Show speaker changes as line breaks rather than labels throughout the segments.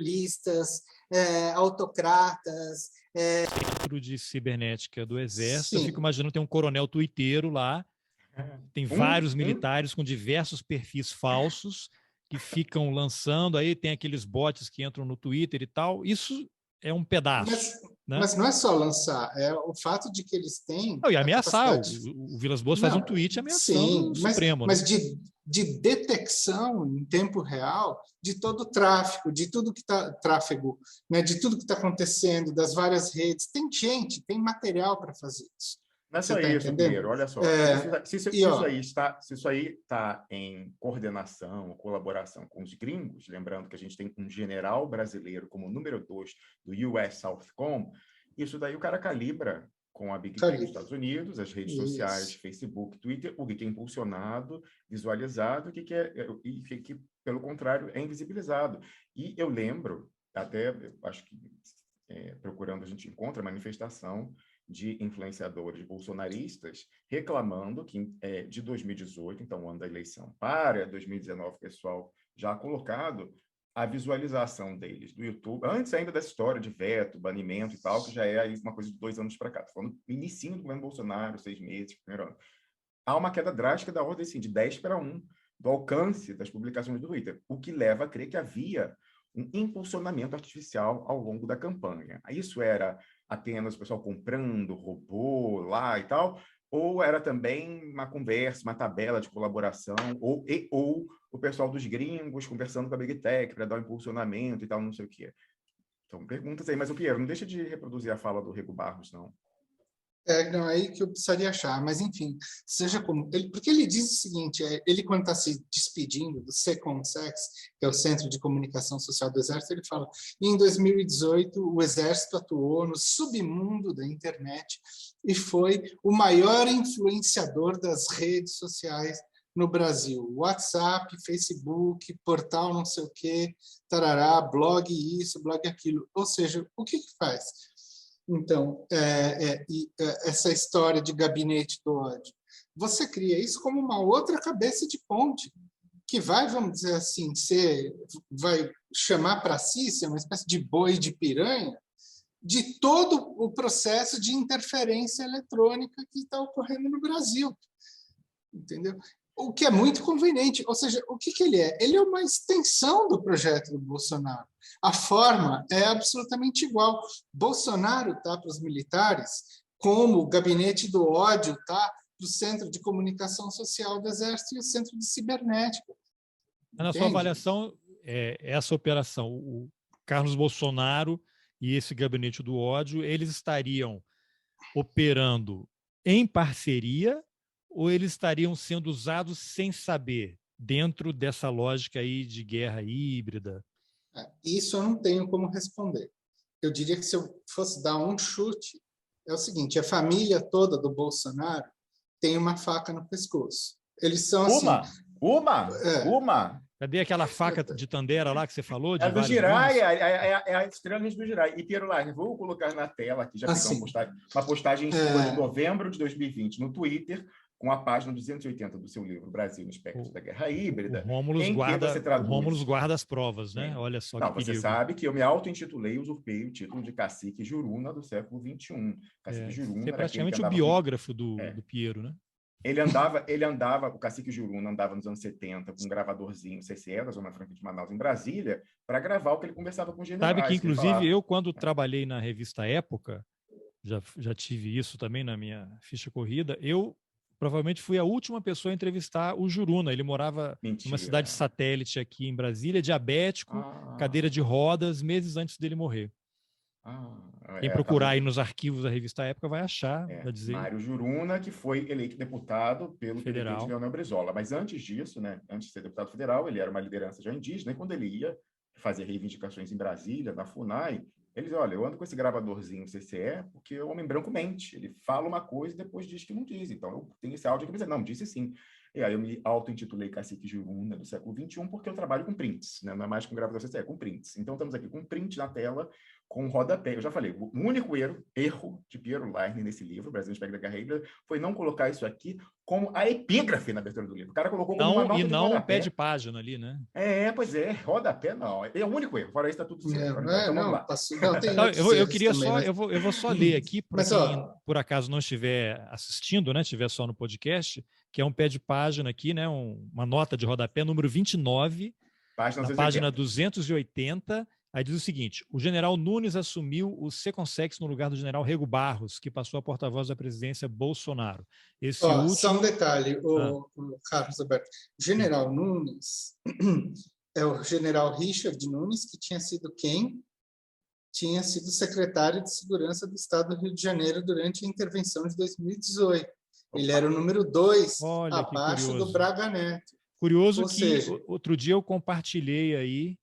populistas, autocratas.
Centro de cibernética do Exército,
Sim.
eu fico imaginando, tem um coronel tuiteiro lá, tem vários militares com diversos perfis falsos que ficam lançando, aí tem aqueles bots que entram no Twitter e tal. Isso é um pedaço.
Mas não é só lançar, é o fato de que eles têm
e ameaçar.
capacidade...
O Vilas Boas faz um tweet ameaçando
sim,
o Supremo.
Mas
né?
de detecção em tempo real de todo o tráfego, de tudo que está tráfego, né, de tudo que está acontecendo, das várias redes. Tem gente, tem material para fazer isso.
Não é só
tá
isso,
entendendo?
Piero, olha só. Se isso aí está em coordenação, colaboração com os gringos, lembrando que a gente tem um general brasileiro como número 2 do US Southcom, isso daí o cara calibra com a Big Tech dos Estados Unidos, as redes sociais, Facebook, Twitter, o que é impulsionado, visualizado, e que, pelo contrário, é invisibilizado. E eu lembro, até, acho que procurando a gente encontra manifestação de influenciadores bolsonaristas reclamando que de 2018, então o ano da eleição, para 2019, pessoal já colocado a visualização deles do YouTube, antes ainda dessa história de veto, banimento e tal, que já é aí uma coisa de 2 anos para cá. Estou falando no início do governo Bolsonaro, 6 meses, primeiro ano. Há uma queda drástica da ordem assim, de 10-1 do alcance das publicações do Twitter, o que leva a crer que havia um impulsionamento artificial ao longo da campanha. Isso era apenas o pessoal comprando robô lá e tal, ou era também uma conversa, uma tabela de colaboração, ou o pessoal dos gringos conversando com a Big Tech para dar um impulsionamento e tal, não sei o quê. Então, perguntas aí. Mas, o Piero, não deixa de reproduzir a fala do Rego Barros, não.
Não, é aí que eu precisaria achar, mas enfim, seja como... porque ele diz o seguinte, ele quando está se despedindo do Seconsex, que é o Centro de Comunicação Social do Exército, ele fala, em 2018 o Exército atuou no submundo da internet e foi o maior influenciador das redes sociais no Brasil. WhatsApp, Facebook, portal não sei o quê, tarará, blog isso, blog aquilo. Ou seja, o que faz? Então, essa história de gabinete do ódio, você cria isso como uma outra cabeça de ponte, que vai, vamos dizer assim, vai chamar para si, ser uma espécie de boi de piranha, de todo o processo de interferência eletrônica que está ocorrendo no Brasil. Entendeu? O que é muito conveniente. Ou seja, o que ele é? Ele é uma extensão do projeto do Bolsonaro. A forma é absolutamente igual. Bolsonaro está para os militares como o gabinete do ódio está para o Centro de Comunicação Social do Exército e o Centro de Cibernética.
Na sua avaliação, essa operação, o Carlos Bolsonaro e esse gabinete do ódio, eles estariam operando em parceria ou eles estariam sendo usados sem saber, dentro dessa lógica aí de guerra híbrida?
Isso eu não tenho como responder. Eu diria que se eu fosse dar um chute, é o seguinte, a família toda do Bolsonaro tem uma faca no pescoço. Eles são assim...
Uma!
Cadê aquela faca de Tandera lá que você falou? De
do Girai,
gumes?
é a estrela do Girai. E, Piero Larne, vou colocar na tela aqui, já fiz uma postagem sua de novembro de 2020 no Twitter, com a página 280 do seu livro Brasil no Espectro da Guerra Híbrida.
O Rômulus guarda as provas, né? Olha só que perigo.
Você sabe que eu me auto-intitulei e usurpei o título de Cacique Juruna do século XXI. Cacique Juruna
você é praticamente o biógrafo do Piero, né?
Ele andava, o Cacique Juruna andava nos anos 70 com um gravadorzinho CCE da Zona Franca de Manaus, em Brasília, para gravar o que ele conversava com os generais.
Sabe que, inclusive, eu, quando trabalhei na revista Época, já tive isso também na minha ficha corrida, eu provavelmente fui a última pessoa a entrevistar o Juruna. Ele morava numa cidade satélite aqui em Brasília, diabético, cadeira de rodas, meses antes dele morrer. Quem procurar aí nos arquivos da revista Época vai achar. Vai dizer...
Mário Juruna, que foi eleito deputado pelo
federal
presidente Leonel Brizola. Mas antes disso, né, antes de ser deputado federal, ele era uma liderança já indígena, e quando ele ia fazer reivindicações em Brasília, na FUNAI, ele dizia, olha, eu ando com esse gravadorzinho CCE porque o homem branco mente. Ele fala uma coisa e depois diz que não diz. Então, eu tenho esse áudio aqui, não, disse sim. E aí eu me auto-intitulei Cacique Juruna do século XXI porque eu trabalho com prints, né? Não é mais com gravador CCE, é com prints. Então, estamos aqui com um print na tela, com rodapé. Eu já falei, o único erro de Piero Leinen nesse livro, Brasil no Espectro da Guerra Híbrida, foi não colocar isso aqui como a epígrafe na abertura do livro. O cara colocou como uma nota de rodapé.
E não pé de página ali, né?
Pois é, rodapé não. É o único erro, fora isso está tudo certo.
Então vamos lá.
Eu queria só,
mas...
eu vou só ler aqui, para
Mas,
quem por acaso não estiver assistindo, né, estiver só no podcast, que é um pé de página aqui, né, uma nota de rodapé, número 29, na página 280, aí diz o seguinte: o general Nunes assumiu o Seconsex no lugar do general Rego Barros, que passou a porta-voz da presidência Bolsonaro.
Só um detalhe, o Carlos Alberto. General Nunes é o general Richard Nunes, que tinha sido quem? Tinha sido secretário de Segurança do Estado do Rio de Janeiro durante a intervenção de 2018. Ele era o número 2, abaixo do Braga Neto.
Curioso outro dia eu compartilhei aí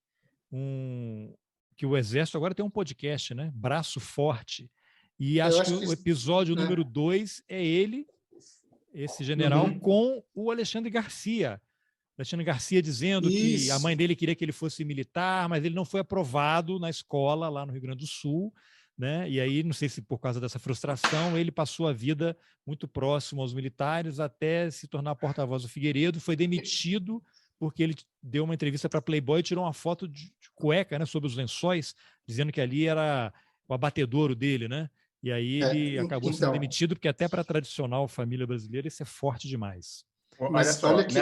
que o Exército agora tem um podcast, né? Braço Forte. E acho que o episódio número 2 é ele, esse general, com o Alexandre Garcia. Alexandre Garcia dizendo que a mãe dele queria que ele fosse militar, mas ele não foi aprovado na escola lá no Rio Grande do Sul, né? E aí, não sei se por causa dessa frustração, ele passou a vida muito próximo aos militares até se tornar porta-voz do Figueiredo, foi demitido porque ele deu uma entrevista para Playboy e tirou uma foto de cueca, né, sobre os lençóis, dizendo que ali era o abatedouro dele, né? E aí ele acabou sendo demitido, porque até para a tradicional família brasileira isso é forte demais.
Mas olha aqui,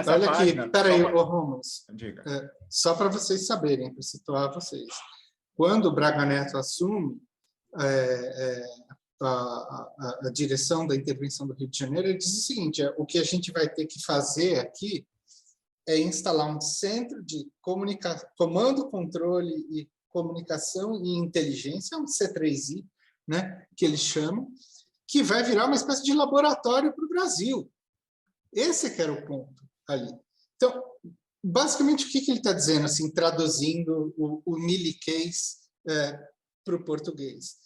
peraí, Romulo, só para vocês saberem, para situar vocês. Quando o Braga Neto assume a direção da intervenção do Rio de Janeiro, ele diz o seguinte: o que a gente vai ter que fazer aqui é instalar um centro de comando, controle e comunicação e inteligência, um C3I, né, que eles chamam, que vai virar uma espécie de laboratório para o Brasil. Esse que era o ponto ali. Então, basicamente, o que ele está dizendo, assim, traduzindo o miliquês para o português?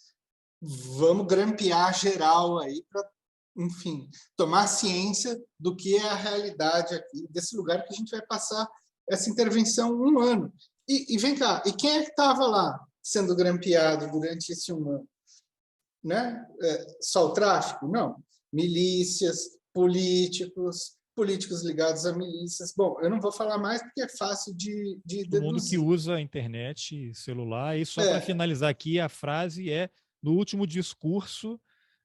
Vamos grampear geral aí para, enfim, tomar ciência do que é a realidade aqui, desse lugar que a gente vai passar essa intervenção 1 ano. E vem cá, e quem é que estava lá sendo grampeado durante esse 1 ano? Né? Só o tráfico? Não. Milícias, políticos ligados a milícias. Bom, eu não vou falar mais porque é fácil de deduzir.
Todo mundo que usa a internet, celular. E só para finalizar aqui, a frase é: no último discurso...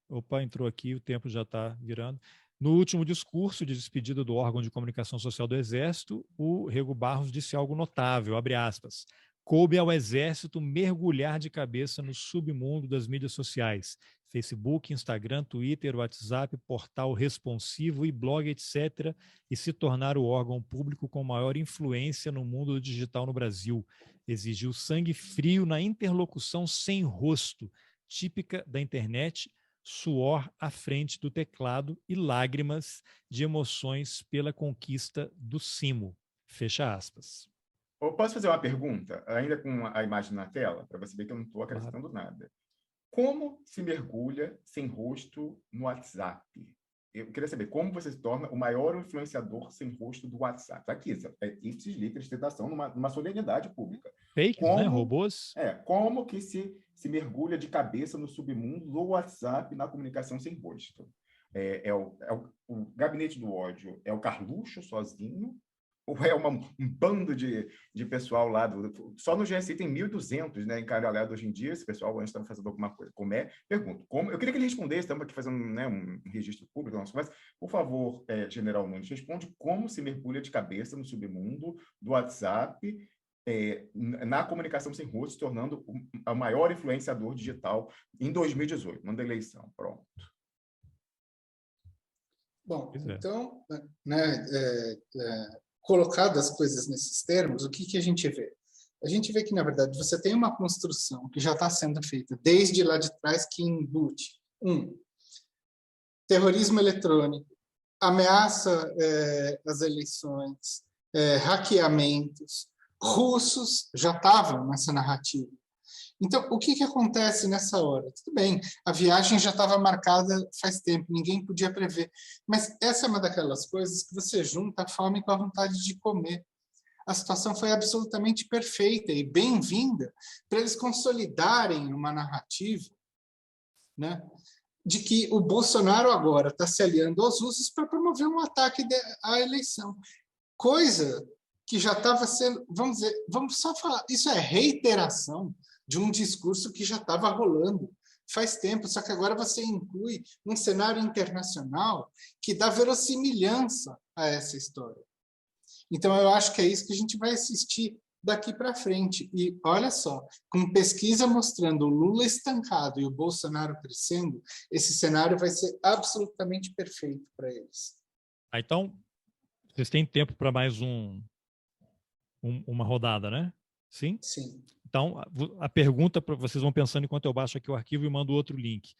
Opa, entrou aqui, o tempo já está virando. No último discurso de despedida do órgão de comunicação social do Exército, o Rego Barros disse algo notável, abre aspas: coube ao Exército mergulhar de cabeça no submundo das mídias sociais, Facebook, Instagram, Twitter, WhatsApp, portal responsivo e blog, etc., e se tornar o órgão público com maior influência no mundo do digital no Brasil. Exigiu sangue frio na interlocução sem rosto, típica da internet, suor à frente do teclado e lágrimas de emoções pela conquista do cimo. Fecha aspas.
Eu posso fazer uma pergunta, ainda com a imagem na tela, para você ver que eu não estou acrescentando nada. Como se mergulha sem rosto no WhatsApp? Eu queria saber como você se torna o maior influenciador sem rosto do WhatsApp. Aqui, ipsis literis, tentação numa solenidade pública.
Fakes, né? Robôs?
Como que se mergulha de cabeça no submundo do WhatsApp na comunicação sem rosto? O gabinete do ódio é o Carluxo sozinho? Ou é um bando de pessoal lá? Só no GSI tem 1.200, né, encaralhado hoje em dia. Esse pessoal antes estava fazendo alguma coisa. Pergunto, eu queria que ele respondesse, estamos aqui fazendo, né, um registro público, mas, por favor, General Nunes, responde como se mergulha de cabeça no submundo do WhatsApp na comunicação sem rosto, se tornando o maior influenciador digital em 2018, no ano da eleição. Pronto.
Bom, então, né, colocado as coisas nesses termos, o que a gente vê? A gente vê que, na verdade, você tem uma construção que já está sendo feita desde lá de trás, que embute terrorismo eletrônico, ameaça às eleições, hackeamentos. Russos já estavam nessa narrativa. Então, o que acontece nessa hora? Tudo bem, a viagem já estava marcada faz tempo, ninguém podia prever. Mas essa é uma daquelas coisas que você junta a fome com a vontade de comer. a situação foi absolutamente perfeita e bem-vinda para eles consolidarem uma narrativa, né, de que o Bolsonaro agora está se aliando aos russos para promover um ataque à eleição. Coisa que já estava sendo, vamos dizer, vamos só falar, isso é reiteração de um discurso que já estava rolando faz tempo, só que agora você inclui um cenário internacional que dá verossimilhança a essa história. Então, eu acho que é isso que a gente vai assistir daqui para frente. E olha só, com pesquisa mostrando o Lula estancado e o Bolsonaro crescendo, esse cenário vai ser absolutamente perfeito para eles.
Então, vocês têm tempo para mais uma rodada, né? Sim?
Sim.
Então, a pergunta, vocês vão pensando enquanto eu baixo aqui o arquivo e mando outro link.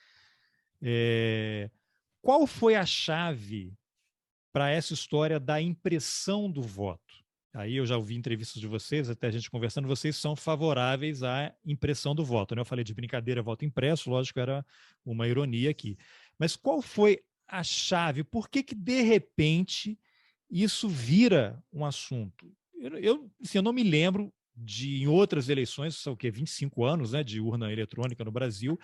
Qual foi a chave para essa história da impressão do voto? Aí eu já ouvi entrevistas de vocês, até a gente conversando, vocês são favoráveis à impressão do voto, né? Eu falei de brincadeira, voto impresso, lógico, era uma ironia aqui. Mas qual foi a chave? Por que de repente, isso vira um assunto? Eu não me lembro em outras eleições, são o quê? 25 anos, né, de urna eletrônica no Brasil,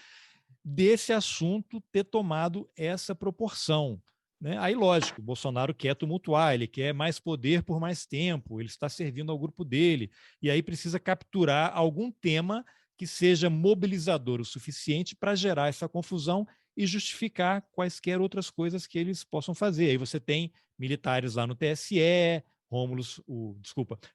desse assunto ter tomado essa proporção, né? Aí, lógico, o Bolsonaro quer tumultuar, ele quer mais poder por mais tempo, ele está servindo ao grupo dele, e aí precisa capturar algum tema que seja mobilizador o suficiente para gerar essa confusão e justificar quaisquer outras coisas que eles possam fazer. Aí você tem militares lá no TSE,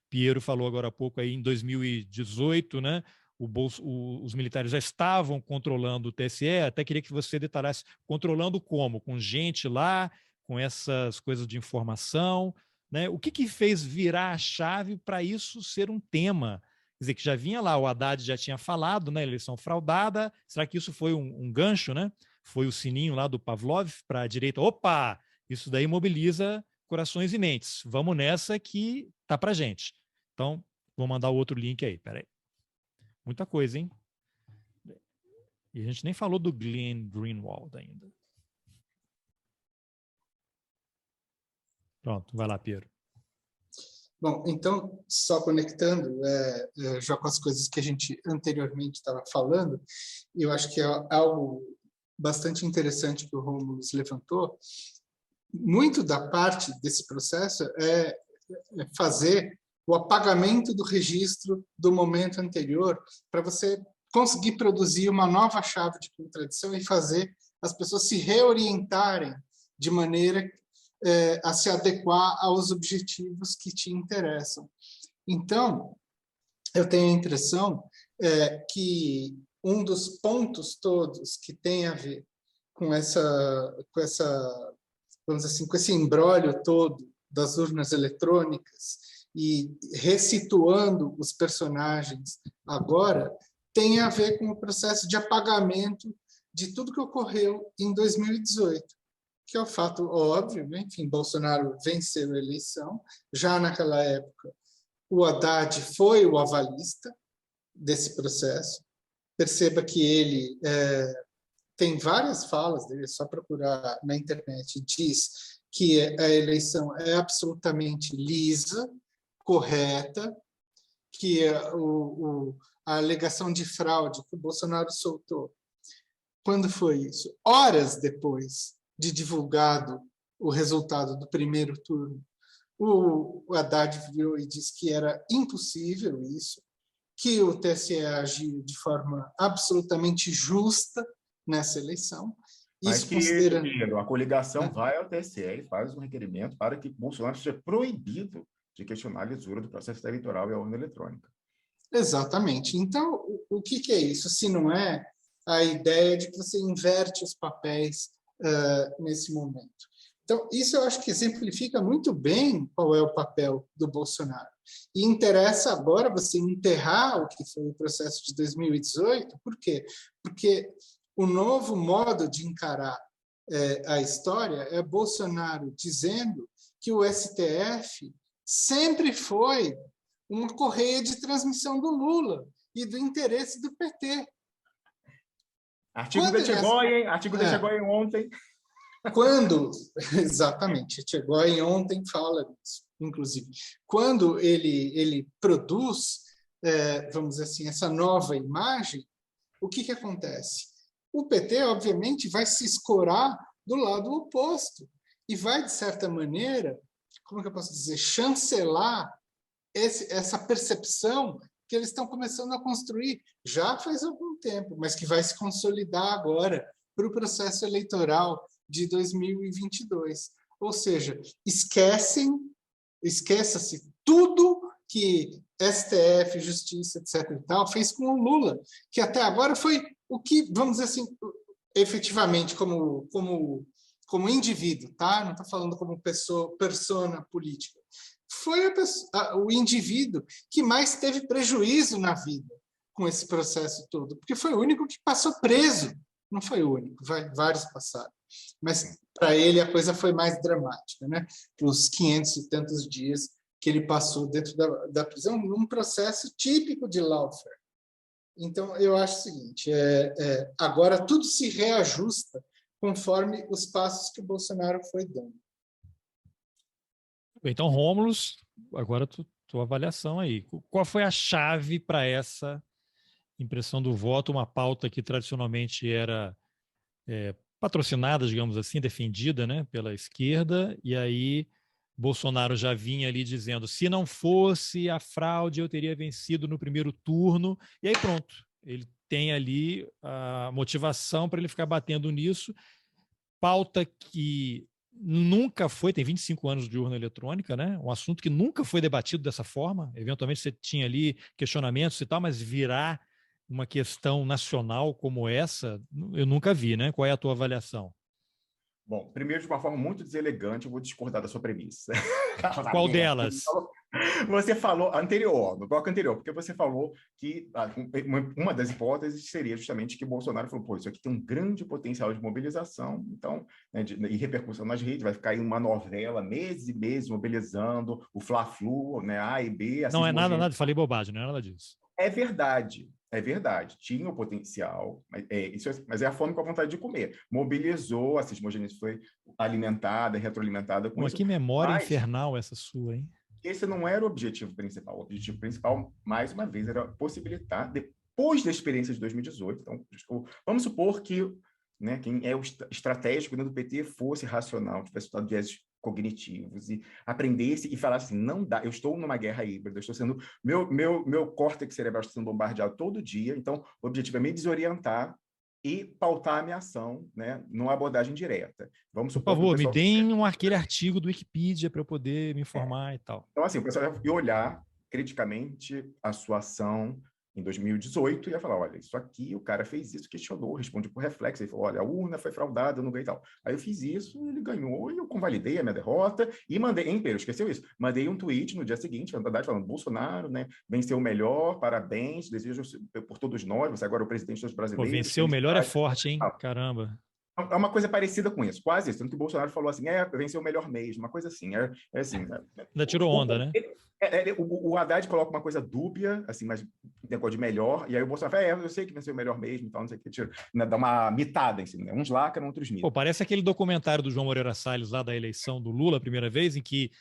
Piero falou agora há pouco aí em 2018, né? Os militares já estavam controlando o TSE, até queria que você detalhasse, controlando como? Com gente lá, com essas coisas de informação, né? O que fez virar a chave para isso ser um tema? Quer dizer, que já vinha lá, o Haddad já tinha falado, né? Eleição fraudada, será que isso foi um gancho, né? Foi o sininho lá do Pavlov para a direita, opa, isso daí mobiliza corações e mentes. Vamos nessa que tá pra gente. Então, vou mandar o outro link aí. Peraí. Muita coisa, hein? E a gente nem falou do Glenn Greenwald ainda. Pronto, vai lá, Piero.
Bom, então, só conectando já com as coisas que a gente anteriormente estava falando, eu acho que é algo bastante interessante que o Rômulo levantou. Muito da parte desse processo é fazer o apagamento do registro do momento anterior para você conseguir produzir uma nova chave de contradição e fazer as pessoas se reorientarem de maneira a se adequar aos objetivos que te interessam. Então, eu tenho a impressão que um dos pontos todos que tem a ver com essa vamos dizer assim, com esse imbróglio todo das urnas eletrônicas e ressituando os personagens agora, tem a ver com o processo de apagamento de tudo que ocorreu em 2018, que é o fato óbvio, né? Enfim, Bolsonaro venceu a eleição, já naquela época o Haddad foi o avalista desse processo. Perceba que ele tem várias falas dele, é só procurar na internet, diz que a eleição é absolutamente lisa, correta, que a alegação de fraude que o Bolsonaro soltou, quando foi isso? Horas depois de divulgado o resultado do primeiro turno, o Haddad virou e disse que era impossível isso, que o TSE agiu de forma absolutamente justa nessa eleição.
Mas que, Pedro, a coligação vai ao TSE e faz um requerimento para que Bolsonaro seja proibido de questionar a lisura do processo eleitoral e a urna eletrônica.
Exatamente. Então, o que é isso? Se não é a ideia de que você inverte os papéis nesse momento. Então, isso eu acho que exemplifica muito bem qual é o papel do Bolsonaro. E interessa agora você enterrar o que foi o processo de 2018. Por quê? Porque o novo modo de encarar a história é Bolsonaro dizendo que o STF sempre foi uma correia de transmissão do Lula e do interesse do PT.
Artigo da Etchegóin ontem.
Exatamente, Etchegóin ontem fala disso. inclusive. Quando ele produz, vamos dizer assim, essa nova imagem, o que acontece? O PT, obviamente, vai se escorar do lado oposto e vai, de certa maneira, como que eu posso dizer, chancelar essa percepção que eles estão começando a construir já faz algum tempo, mas que vai se consolidar agora para o processo eleitoral de 2022. Ou seja, esqueça-se tudo que STF, Justiça, etc. e tal, fez com o Lula, que até agora foi o que, vamos dizer assim, efetivamente, como indivíduo, tá? Não estou falando como persona política. Foi o indivíduo que mais teve prejuízo na vida com esse processo todo, porque foi o único que passou preso. Não foi o único, vários passaram. Mas, para ele, a coisa foi mais dramática, né? Os 500 e tantos dias que ele passou dentro da prisão, num processo típico de lawfare. Então, eu acho o seguinte, agora tudo se reajusta conforme os passos que o Bolsonaro foi dando.
Então, Rômulus, agora tua avaliação aí. Qual foi a chave para essa impressão do voto, uma pauta que tradicionalmente era patrocinada, digamos assim, defendida, né, pela esquerda, e aí Bolsonaro já vinha ali dizendo, se não fosse a fraude, eu teria vencido no primeiro turno, e aí pronto, ele tem ali a motivação para ele ficar batendo nisso, pauta que nunca foi, tem 25 anos de urna eletrônica, né? Um assunto que nunca foi debatido dessa forma, eventualmente você tinha ali questionamentos e tal, mas virar uma questão nacional como essa, eu nunca vi, né? Qual é a tua avaliação?
Bom, primeiro, de uma forma muito deselegante, eu vou discordar da sua premissa.
Qual delas?
Você falou anterior, no bloco anterior, porque você falou que uma das hipóteses seria justamente que Bolsonaro falou, pô, isso aqui tem um grande potencial de mobilização, então, né, e repercussão nas redes, vai ficar aí uma novela, meses e meses mobilizando, o Fla-Flu, né, A e B.
Não é nada, falei bobagem, não é nada disso.
É verdade. Tinha o potencial, mas é a fome com a vontade de comer. Mobilizou, a cismogênese foi alimentada, retroalimentada com isso.
Que memória infernal essa sua, hein?
Esse não era o objetivo principal. O objetivo principal, mais uma vez, era possibilitar, depois da experiência de 2018, então, vamos supor que, né, quem é o estratégico dentro do PT fosse racional, tivesse estudado viéses cognitivos e aprendesse e falasse assim, não dá, eu estou numa guerra híbrida, eu estou sendo, meu córtex cerebral está sendo bombardeado todo dia, então o objetivo é me desorientar e pautar a minha ação, né, numa abordagem direta. Vamos supor,
por favor, me deem aquele artigo do Wikipedia para eu poder me informar e tal.
Então, assim, o pessoal ia olhar criticamente a sua ação em 2018 e ia falar, olha, isso aqui, o cara fez isso, questionou, responde por reflexo, ele falou, olha, a urna foi fraudada, eu não ganhei e tal. Aí eu fiz isso, ele ganhou, e eu convalidei a minha derrota, e mandei, Pedro, esqueceu isso? Mandei um tweet no dia seguinte, na verdade, falando, Bolsonaro, né, venceu o melhor, parabéns, desejo por todos nós, você agora é o presidente dos brasileiros.
Pô, venceu o melhor é forte, hein? Caramba.
É uma coisa parecida com isso, quase isso. Tanto que o Bolsonaro falou assim, venceu o melhor mesmo, uma coisa assim. Assim,
ainda tirou onda, né?
O Haddad coloca uma coisa dúbia, assim, mas negócio de melhor, e aí o Bolsonaro fala, eu sei que venceu o melhor mesmo, então não sei o que, dá uma mitada em cima, né? Uns lacram, outros mitam.
Pô, parece aquele documentário do João Moreira Salles lá da eleição do Lula, a primeira vez, em que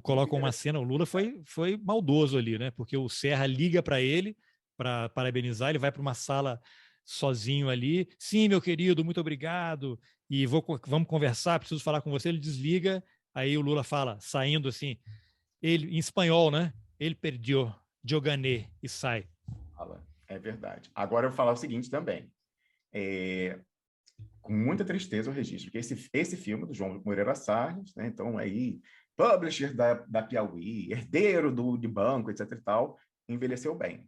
colocam uma cena, o Lula foi maldoso ali, né? Porque o Serra liga para ele, para parabenizar, ele vai para uma sala sozinho ali, sim, meu querido, muito obrigado, e vamos conversar, preciso falar com você, ele desliga, aí o Lula fala, saindo assim, ele em espanhol, né? Ele perdeu, eu ganhei, e sai.
É verdade. Agora eu vou falar o seguinte também, com muita tristeza eu registro que esse filme do João Moreira Salles, né? Então aí, publisher da Piauí, herdeiro de banco, etc e tal, envelheceu bem.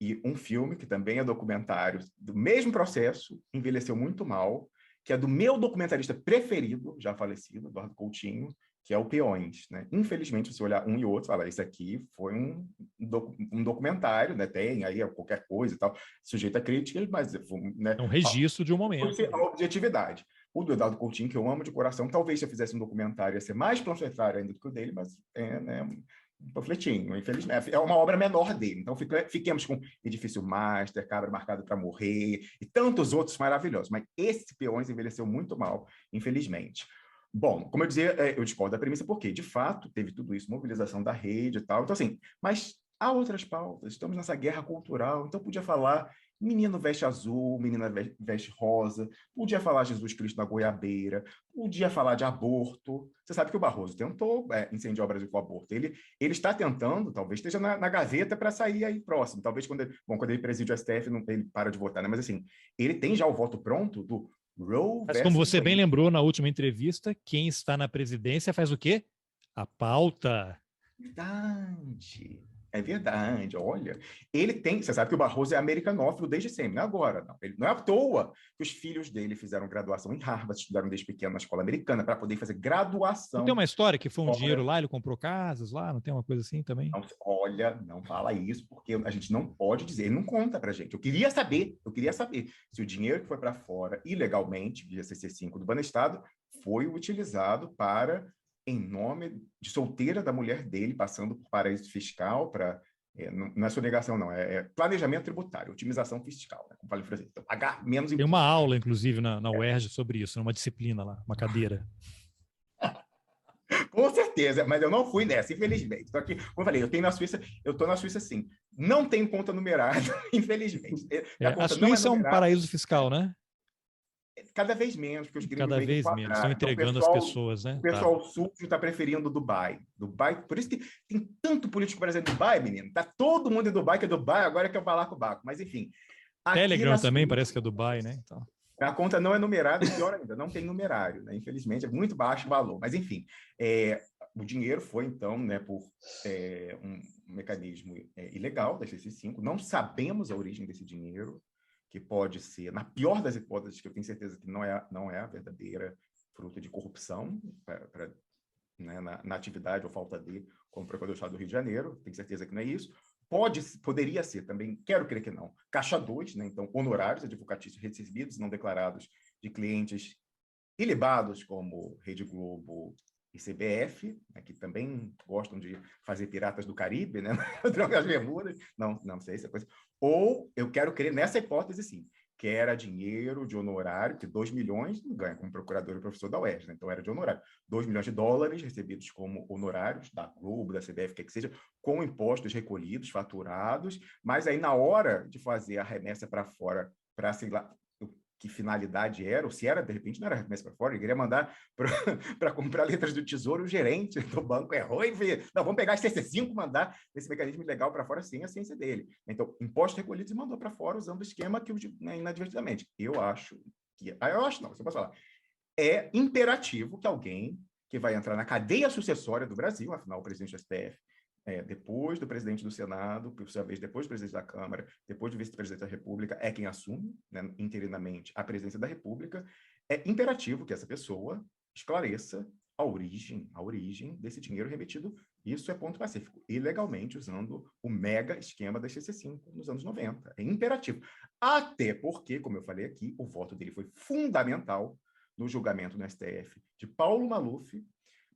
E um filme, que também é documentário, do mesmo processo, envelheceu muito mal, que é do meu documentarista preferido, já falecido, Eduardo Coutinho, que é o Peões, né? Infelizmente, se olhar um e outro, fala, esse aqui foi um documentário, né? Tem aí qualquer coisa e tal, sujeito a crítica, mas... Né?
É um registro de um momento.
A objetividade. O do Eduardo Coutinho, que eu amo de coração, talvez se eu fizesse um documentário ia ser mais panfletário ainda do que o dele, mas né, um panfletinho, infelizmente. É uma obra menor dele. Então, fiquemos com Edifício Master, Cabra Marcado para Morrer, e tantos outros maravilhosos. Mas esse Peões envelheceu muito mal, infelizmente. Bom, como eu dizia, eu discordo da premissa porque, de fato, teve tudo isso, mobilização da rede e tal. Então, assim, mas há outras pautas, estamos nessa guerra cultural, então podia falar menino veste azul, menina veste rosa, podia falar Jesus Cristo na goiabeira, podia falar de aborto. Você sabe que o Barroso tentou incendiar o Brasil com o aborto. Ele está tentando, talvez esteja na gaveta para sair aí próximo. Talvez quando ele preside o STF, ele para de votar, né? Mas assim, ele tem já o voto pronto do Roe
Mas
versus
como você bem
Wade.
lembrou na última entrevista, quem está na presidência faz o quê? A pauta.
Verdade. É verdade, olha. Ele tem. Você sabe que o Barroso é americanófilo desde sempre, não é agora, não. Ele não é à toa que os filhos dele fizeram graduação em Harvard, estudaram desde pequeno na escola americana, para poder fazer
Não
graduação.
tem uma história que foi um
fora.
dinheiro lá, ele comprou casas lá, não tem uma coisa assim também?
Não, olha, não fala isso, porque a gente não pode dizer, ele não conta pra gente. Eu queria saber se o dinheiro que foi para fora ilegalmente, via CC5 do Banestado, foi utilizado para, em nome de solteira da mulher dele, passando por paraíso fiscal, para. Não é sonegação, não, é planejamento tributário, otimização fiscal, né? Como falei para você, então, pagar menos
Tem
imposto.
uma aula, inclusive, na UERJ sobre isso, numa disciplina lá, uma cadeira.
Com certeza, mas eu não fui nessa, infelizmente. Estou aqui, como eu falei, eu estou na Suíça sim. Não tenho conta numerada, infelizmente.
A Suíça é um paraíso fiscal, né?
Cada vez menos, porque os gringos
Cada vez menos, estão entregando
então,
as pessoas, né?
O pessoal sujo está preferindo Dubai. Por isso que tem tanto político brasileiro em Dubai, menino. Tá todo mundo em Dubai, que é Dubai, agora quer falar com o Baco. Mas, enfim.
Telegram também parece que é Dubai, né? Então...
A conta não é numerada, e pior ainda, não tem numerário, né? Infelizmente, é muito baixo o valor. Mas, enfim, o dinheiro foi, então, né, por um mecanismo ilegal da CC5. Não sabemos a origem desse dinheiro, que pode ser, na pior das hipóteses, que eu tenho certeza que não é a verdadeira fruto de corrupção, né, na atividade ou falta de, como Procurador do Estado do Rio de Janeiro, tenho certeza que não é isso. Poderia ser também, quero crer que não, caixa 2, né? Então, honorários advocatícios recebidos, não declarados, de clientes ilibados como Rede Globo e CBF, né, que também gostam de fazer piratas do Caribe, né? Drogas Bermudas, não sei se é coisa. Ou eu quero crer nessa hipótese, sim, que era dinheiro de honorário, que 2 milhões não ganha como procurador e professor da UERJ, né? Então era de honorário. 2 milhões de dólares recebidos como honorários da Globo, da CBF, que seja, com impostos recolhidos, faturados, mas aí na hora de fazer a remessa para fora, para, sei lá, que finalidade era, ou se era, de repente, não era remessa para fora, ele queria mandar para comprar letras do Tesouro, o gerente do banco errou e fez, não, vamos pegar as CC5 e mandar esse mecanismo legal para fora sem a ciência dele. Então, impostos recolhidos e mandou para fora usando o esquema que, inadvertidamente. Eu acho não, você pode falar. É imperativo que alguém que vai entrar na cadeia sucessória do Brasil, afinal, o presidente do STF, depois do presidente do Senado, por sua vez, depois do presidente da Câmara, depois do vice-presidente da República, é quem assume, né, interinamente, a presidência da República. É imperativo que essa pessoa esclareça a origem desse dinheiro remetido, isso é ponto pacífico, ilegalmente, usando o mega esquema da CC5 nos anos 90. É imperativo. Até porque, como eu falei aqui, o voto dele foi fundamental no julgamento no STF de Paulo Maluf,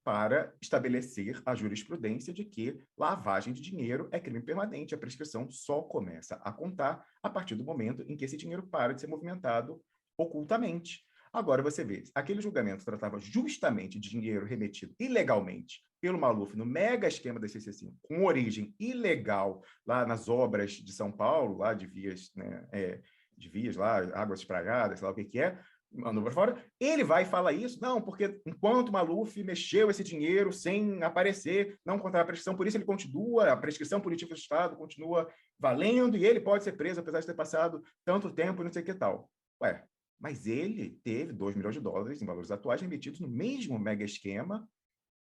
para estabelecer a jurisprudência de que lavagem de dinheiro é crime permanente, a prescrição só começa a contar a partir do momento em que esse dinheiro para de ser movimentado ocultamente. Agora você vê, aquele julgamento tratava justamente de dinheiro remetido ilegalmente pelo Maluf no mega esquema da CC5, com origem ilegal lá nas obras de São Paulo, lá de vias, né, de vias lá, águas espraiadas, sei lá o que é, mandou para fora, ele vai e fala isso, não, porque enquanto Maluf mexeu esse dinheiro sem aparecer, não contar a prescrição, por isso ele continua, a prescrição política do Estado continua valendo e ele pode ser preso, apesar de ter passado tanto tempo, não sei o que tal. Ué, mas ele teve 2 milhões de dólares em valores atuais remetidos no mesmo mega esquema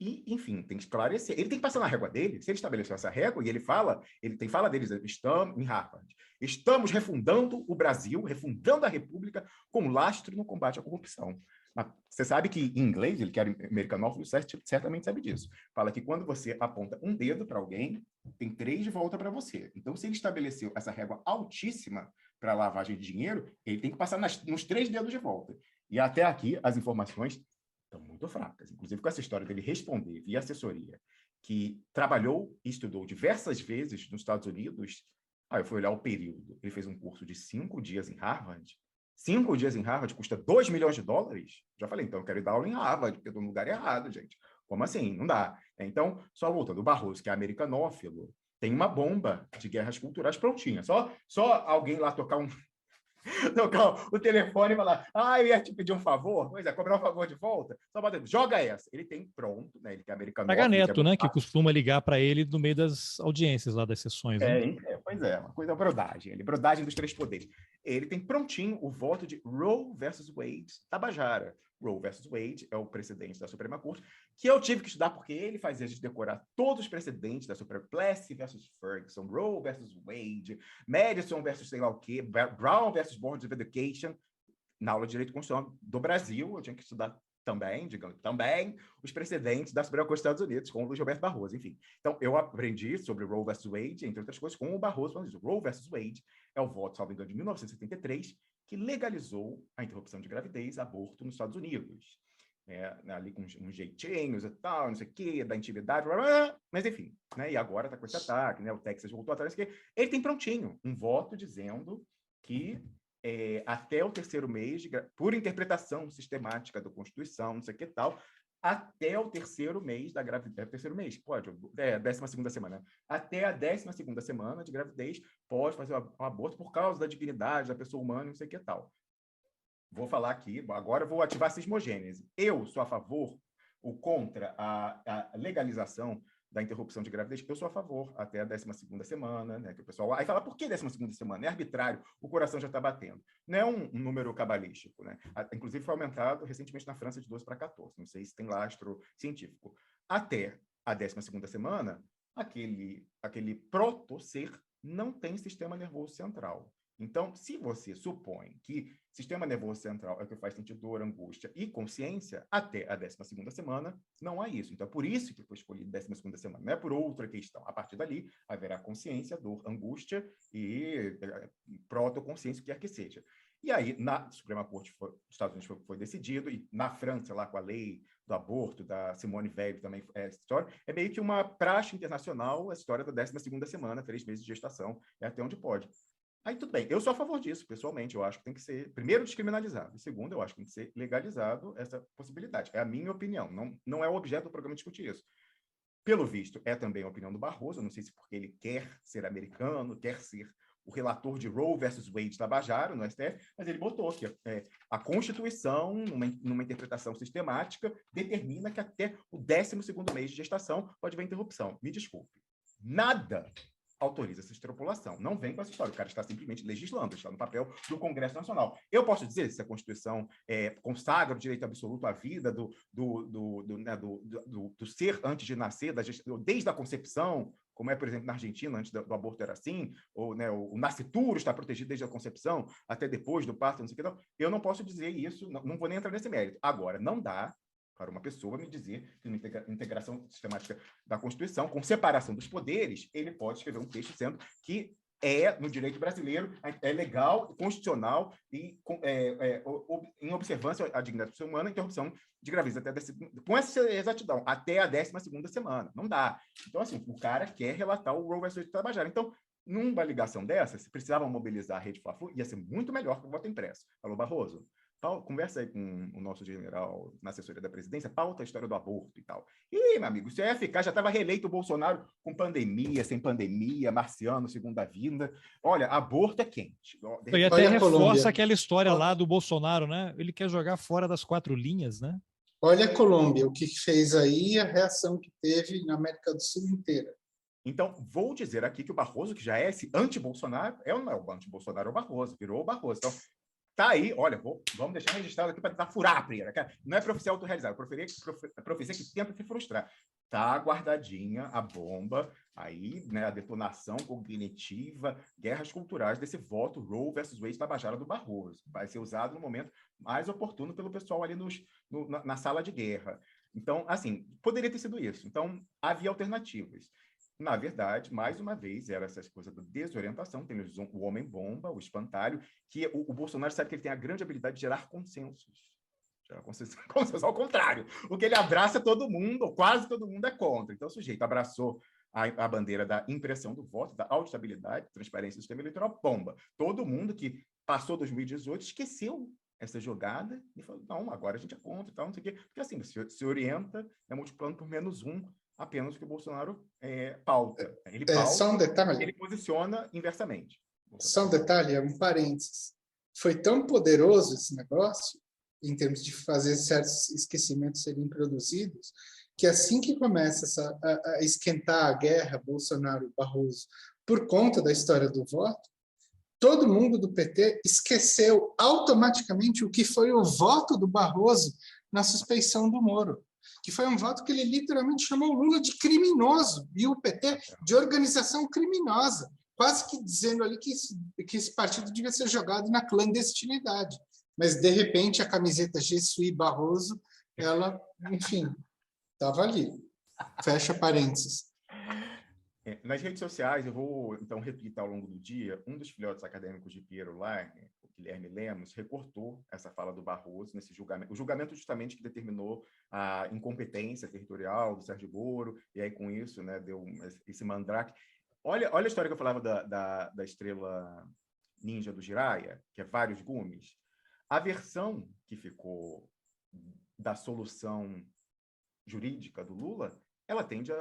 e, enfim, tem que esclarecer. Ele tem que passar na régua dele. Se ele estabeleceu essa régua, e ele tem fala deles, estamos em Harvard, estamos refundando o Brasil, refundando a República com lastro no combate à corrupção. Mas você sabe que em inglês, ele que era americanófilo, certamente sabe disso. Fala que quando você aponta um dedo para alguém, tem 3 de volta para você. Então, se ele estabeleceu essa régua altíssima para lavagem de dinheiro, ele tem que passar nos 3 dedos de volta. E até aqui, as informações estão muito fracas. Inclusive, com essa história dele responder via assessoria, que trabalhou e estudou diversas vezes nos Estados Unidos. Eu fui olhar o período. Ele fez um curso de 5 dias em Harvard. 5 dias em Harvard custa $2 milhões? Já falei, então eu quero ir dar aula em Harvard, porque eu estou no lugar errado, gente. Como assim? Não dá. Então, só voltando, o Barroso, que é americanófilo, tem uma bomba de guerras culturais prontinha. Só alguém lá tocar o telefone e falar, eu ia te pedir um favor, pois é, cobrar um favor de volta, só bota, joga essa. Ele tem pronto, né? Ele que é americano.
Braga Neto, né? Que costuma ligar para ele no meio das audiências lá das sessões. Né?
Pois é, uma coisa brodagem. Brodagem dos 3 poderes. Ele tem prontinho o voto de Roe versus Wade, Tabajara. Roe versus Wade é o precedente da Suprema Corte, que eu tive que estudar porque ele fazia a gente decorar todos os precedentes da Suprema. Plessy versus Ferguson, Roe versus Wade, Madison versus sei lá o quê, Brown versus Board of Education. Na aula de Direito Constitucional do Brasil, eu tinha que estudar também os precedentes da Suprema Corte dos Estados Unidos, com o Luiz Roberto Barroso, enfim. Então, eu aprendi sobre Roe versus Wade, entre outras coisas, com o Barroso falando isso. Roe versus Wade é o voto, salvo engano, de 1973, que legalizou a interrupção de gravidez, aborto nos Estados Unidos. Ali com uns jeitinhos e tal, não sei o quê, da intimidade, blá, blá, mas enfim. Né? E agora está com esse ataque, né? O Texas voltou atrás. Ele tem prontinho um voto dizendo que até o 3º mês, por interpretação sistemática da Constituição, não sei o que tal, até o 3º mês da gravidez, 3º mês, pode, 12ª semana, até a 12ª semana de gravidez, pode fazer um aborto por causa da dignidade da pessoa humana, não sei o que tal. Vou falar aqui, agora vou ativar a sismogênese. Eu sou a favor ou contra a legalização da interrupção de gravidez? Eu sou a favor, até a 12ª semana, né? Que o pessoal aí fala, por que 12ª semana? É arbitrário, o coração já está batendo. Não é um número cabalístico, né? Inclusive foi aumentado recentemente na França de 12 para 14, não sei se tem lastro científico. Até a 12ª semana, aquele proto-ser não tem sistema nervoso central. Então, se você supõe que sistema nervoso central é o que faz sentir dor, angústia e consciência, até a 12ª semana não há isso. Então, é por isso que foi escolhido 12ª semana, não é por outra questão. A partir dali, haverá consciência, dor, angústia e protoconsciência, o que quer que seja. E aí, na Suprema Corte dos Estados Unidos foi decidido, e na França, lá com a lei do aborto, da Simone Veil também, história, é meio que uma praxe internacional a história da 12ª semana, 3 meses de gestação, é até onde pode. Aí tudo bem, eu sou a favor disso, pessoalmente, eu acho que tem que ser, primeiro, descriminalizado, e segundo, eu acho que tem que ser legalizado essa possibilidade. É a minha opinião, não é o objeto do programa discutir isso. Pelo visto, é também a opinião do Barroso, não sei se porque ele quer ser americano, quer ser o relator de Roe versus Wade Tabajara, no STF, mas ele botou que a Constituição, numa interpretação sistemática, determina que até o 12º mês de gestação pode haver interrupção. Me desculpe, nada autoriza essa extrapolação. Não vem com essa história. O cara está simplesmente legislando, está no papel do Congresso Nacional. Eu posso dizer se a Constituição consagra o direito absoluto à vida do ser antes de nascer, desde a concepção, como é, por exemplo, na Argentina, antes do aborto era assim, ou né, o nascituro está protegido desde a concepção até depois do parto, não sei o que. Não. Eu não posso dizer isso, não vou nem entrar nesse mérito. Agora, não dá para uma pessoa me dizer que uma integração sistemática da Constituição, com separação dos poderes, ele pode escrever um texto dizendo que no direito brasileiro, é legal, constitucional e em observância à dignidade humana, interrupção de gravidez com essa exatidão, até a 12ª semana. Não dá. Então, assim, o cara quer relatar o Roe versus Tabajara. Então, numa ligação dessa, se precisavam mobilizar a rede Fla-Flu, ia ser muito melhor que o voto impresso. Falou, Barroso? Conversa aí com o nosso general na assessoria da presidência, pauta a história do aborto e tal. E, meu amigo, se ia ficar, já estava reeleito o Bolsonaro com pandemia, sem pandemia, marciano, segunda vinda. Olha, aborto é quente.
E até reforça aquela história lá do Bolsonaro, né? Ele quer jogar fora das 4 linhas, né?
Olha a Colômbia, o que fez aí, a reação que teve na América do Sul inteira.
Então, vou dizer aqui que o Barroso, que já é esse anti-Bolsonaro, não é o anti-Bolsonaro, é o Barroso, virou o Barroso. Então, tá aí, olha, vamos deixar registrado aqui para tentar furar a primeira. Não é profecia autorrealizada, é profecia que tenta se frustrar. Tá guardadinha a bomba, aí, né, a detonação cognitiva, guerras culturais desse voto Roe versus Wade Tabajara do Barroso. Vai ser usado no momento mais oportuno pelo pessoal ali na sala de guerra. Então, assim, poderia ter sido isso. Então, havia alternativas. Na verdade, mais uma vez, era essa coisa da desorientação, tem o homem-bomba, o espantalho, que o Bolsonaro sabe que ele tem a grande habilidade de gerar consensos. Gerar consensos ao contrário. O que ele abraça, todo mundo, ou quase todo mundo, é contra. Então, o sujeito abraçou a bandeira da impressão do voto, da auditabilidade, transparência do sistema eleitoral, bomba. Todo mundo que passou 2018, esqueceu essa jogada e falou, não, agora a gente é contra e tal, não sei o quê. Porque assim, se orienta, multiplicando por -1, apenas o que o Bolsonaro pauta. Ele pauta,
só um detalhe.
Ele posiciona inversamente.
Só um detalhe, um parênteses. Foi tão poderoso esse negócio, em termos de fazer certos esquecimentos serem produzidos, que assim que começa a esquentar a guerra Bolsonaro-Barroso por conta da história do voto, todo mundo do PT esqueceu automaticamente o que foi o voto do Barroso na suspeição do Moro, que foi um voto que ele literalmente chamou o Lula de criminoso e o PT de organização criminosa, quase que dizendo ali que esse partido devia ser jogado na clandestinidade. Mas, de repente, a camiseta Jesuí Barroso, ela, enfim, estava ali. Fecha parênteses.
Nas redes sociais, eu vou, então, retweetar ao longo do dia, um dos filhotes acadêmicos de Piero lá, o Guilherme Lemos, recortou essa fala do Barroso nesse julgamento. O julgamento justamente que determinou a incompetência territorial do Sérgio Moro, e aí, com isso, né, deu esse mandrake. Olha a história que eu falava da estrela ninja do Jiraiya, que é vários gumes. A versão que ficou da solução jurídica do Lula, ela tende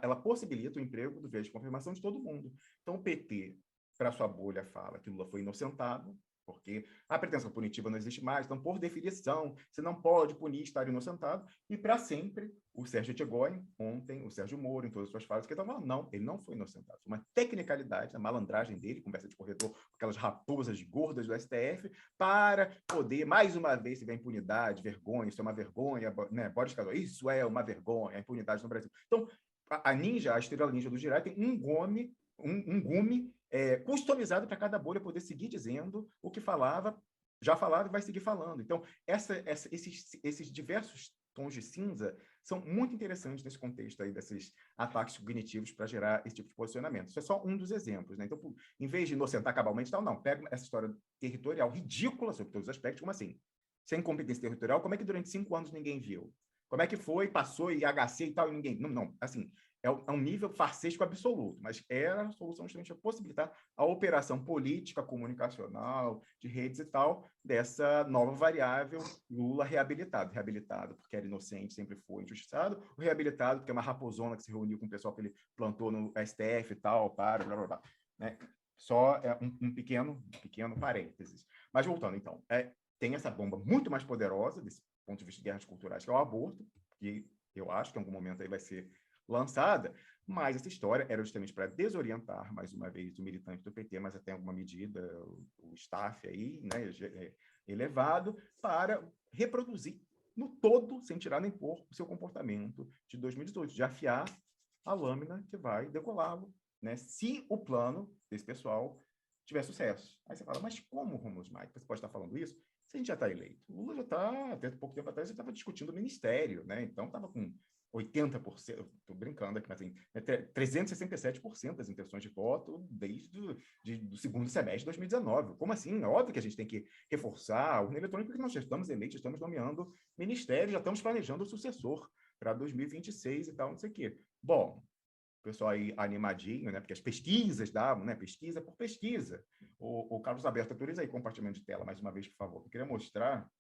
ela possibilita o emprego do viés de confirmação de todo mundo. Então, o PT, para sua bolha, fala que Lula foi inocentado, porque a pretensão punitiva não existe mais, então, por definição, você não pode punir estar inocentado, e para sempre, o Sérgio Etchegóin, ontem, o Sérgio Moro, em todas as suas falas, que estavam falando, não, ele não foi inocentado. Uma tecnicalidade, a malandragem dele, conversa de corredor com aquelas raposas gordas do STF, para poder, mais uma vez, se tiver impunidade, vergonha, isso é uma vergonha, né? Boris Casoy, isso é uma vergonha, a impunidade no Brasil. Então, a estrela ninja do Jiraiya tem um gume customizado para cada bolha poder seguir dizendo o que já falava e vai seguir falando. Então, esses diversos tons de cinza são muito interessantes nesse contexto aí desses ataques cognitivos para gerar esse tipo de posicionamento. Isso é só um dos exemplos, né? Então, em vez de inocentar cabalmente, não, pega essa história territorial ridícula sobre todos os aspectos, como assim? Sem incompetência territorial, como é que durante 5 anos ninguém viu? Como é que foi, passou e HC e tal, e ninguém... Não, assim, é um nível farsesco absoluto, mas era a solução justamente para possibilitar a operação política, comunicacional, de redes e tal, dessa nova variável Lula reabilitado. Reabilitado porque era inocente, sempre foi injustiçado, o reabilitado porque é uma raposona que se reuniu com o pessoal que ele plantou no STF e tal, blá, blá, blá, né? Só um pequeno parênteses. Mas voltando, então, tem essa bomba muito mais poderosa, desse ponto de vista de guerras culturais, que é o aborto, que eu acho que em algum momento aí vai ser lançada, mas essa história era justamente para desorientar, mais uma vez, o militante do PT, mas até em alguma medida o staff aí, né, elevado, para reproduzir no todo, sem tirar nem pôr, o seu comportamento de 2018, de afiar a lâmina que vai decolá-lo, né, se o plano desse pessoal tiver sucesso. Aí você fala, mas como, Romulo Maia? Você pode estar falando isso? Se a gente já está eleito. O Lula já está, até pouco tempo atrás, já estava discutindo o ministério, né? Então estava com 80%, estou brincando aqui, mas assim, 367% das intenções de voto desde o segundo semestre de 2019. Como assim? É óbvio que a gente tem que reforçar a urna eletrônica, porque nós já estamos eleitos, estamos nomeando ministério, já estamos planejando o sucessor para 2026 e tal, não sei o quê. Bom, o pessoal aí animadinho, né? Porque as pesquisas davam, né? Pesquisa por pesquisa. O Carlos Alberto, autoriza aí compartilhamento de tela mais uma vez, por favor. Eu queria mostrar,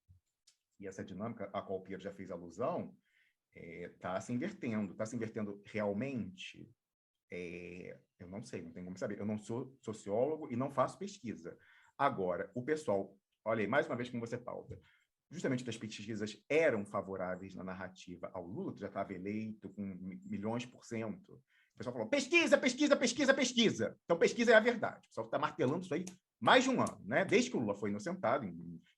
e essa dinâmica a qual o Piero já fez alusão, está se invertendo realmente? Eu não sei, não tenho como saber. Eu não sou sociólogo e não faço pesquisa. Agora, o pessoal, olha aí, mais uma vez como você pauta, justamente as pesquisas eram favoráveis na narrativa ao Lula, que já estava eleito com milhões %. O pessoal falou, pesquisa, pesquisa, pesquisa, pesquisa. Então, pesquisa é a verdade. O pessoal está martelando isso aí mais de um ano, né? Desde que o Lula foi inocentado,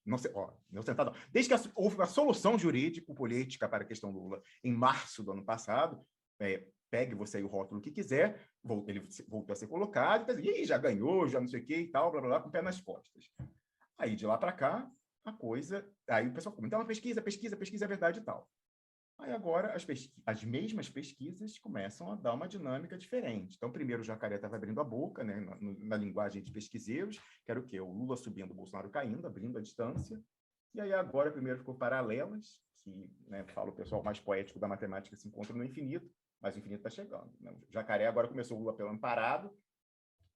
inocentado, desde que houve uma solução jurídico-política para a questão Lula em março do ano passado, pegue você aí o rótulo que quiser, ele voltou a ser colocado, e já ganhou, já não sei o que e tal, blá, blá, blá, com o pé nas costas. Aí, de lá para cá, a coisa... Aí o pessoal comenta, pesquisa é verdade e tal. Aí agora as mesmas pesquisas começam a dar uma dinâmica diferente. Então, primeiro o Jacaré estava abrindo a boca, né, na linguagem de pesquiseiros, que era o quê? O Lula subindo, o Bolsonaro caindo, abrindo a distância. E aí agora primeiro ficou paralelas, que, né, fala o pessoal mais poético da matemática, se encontra no infinito, mas o infinito está chegando, né? O Jacaré agora começou o Lula pelando parado,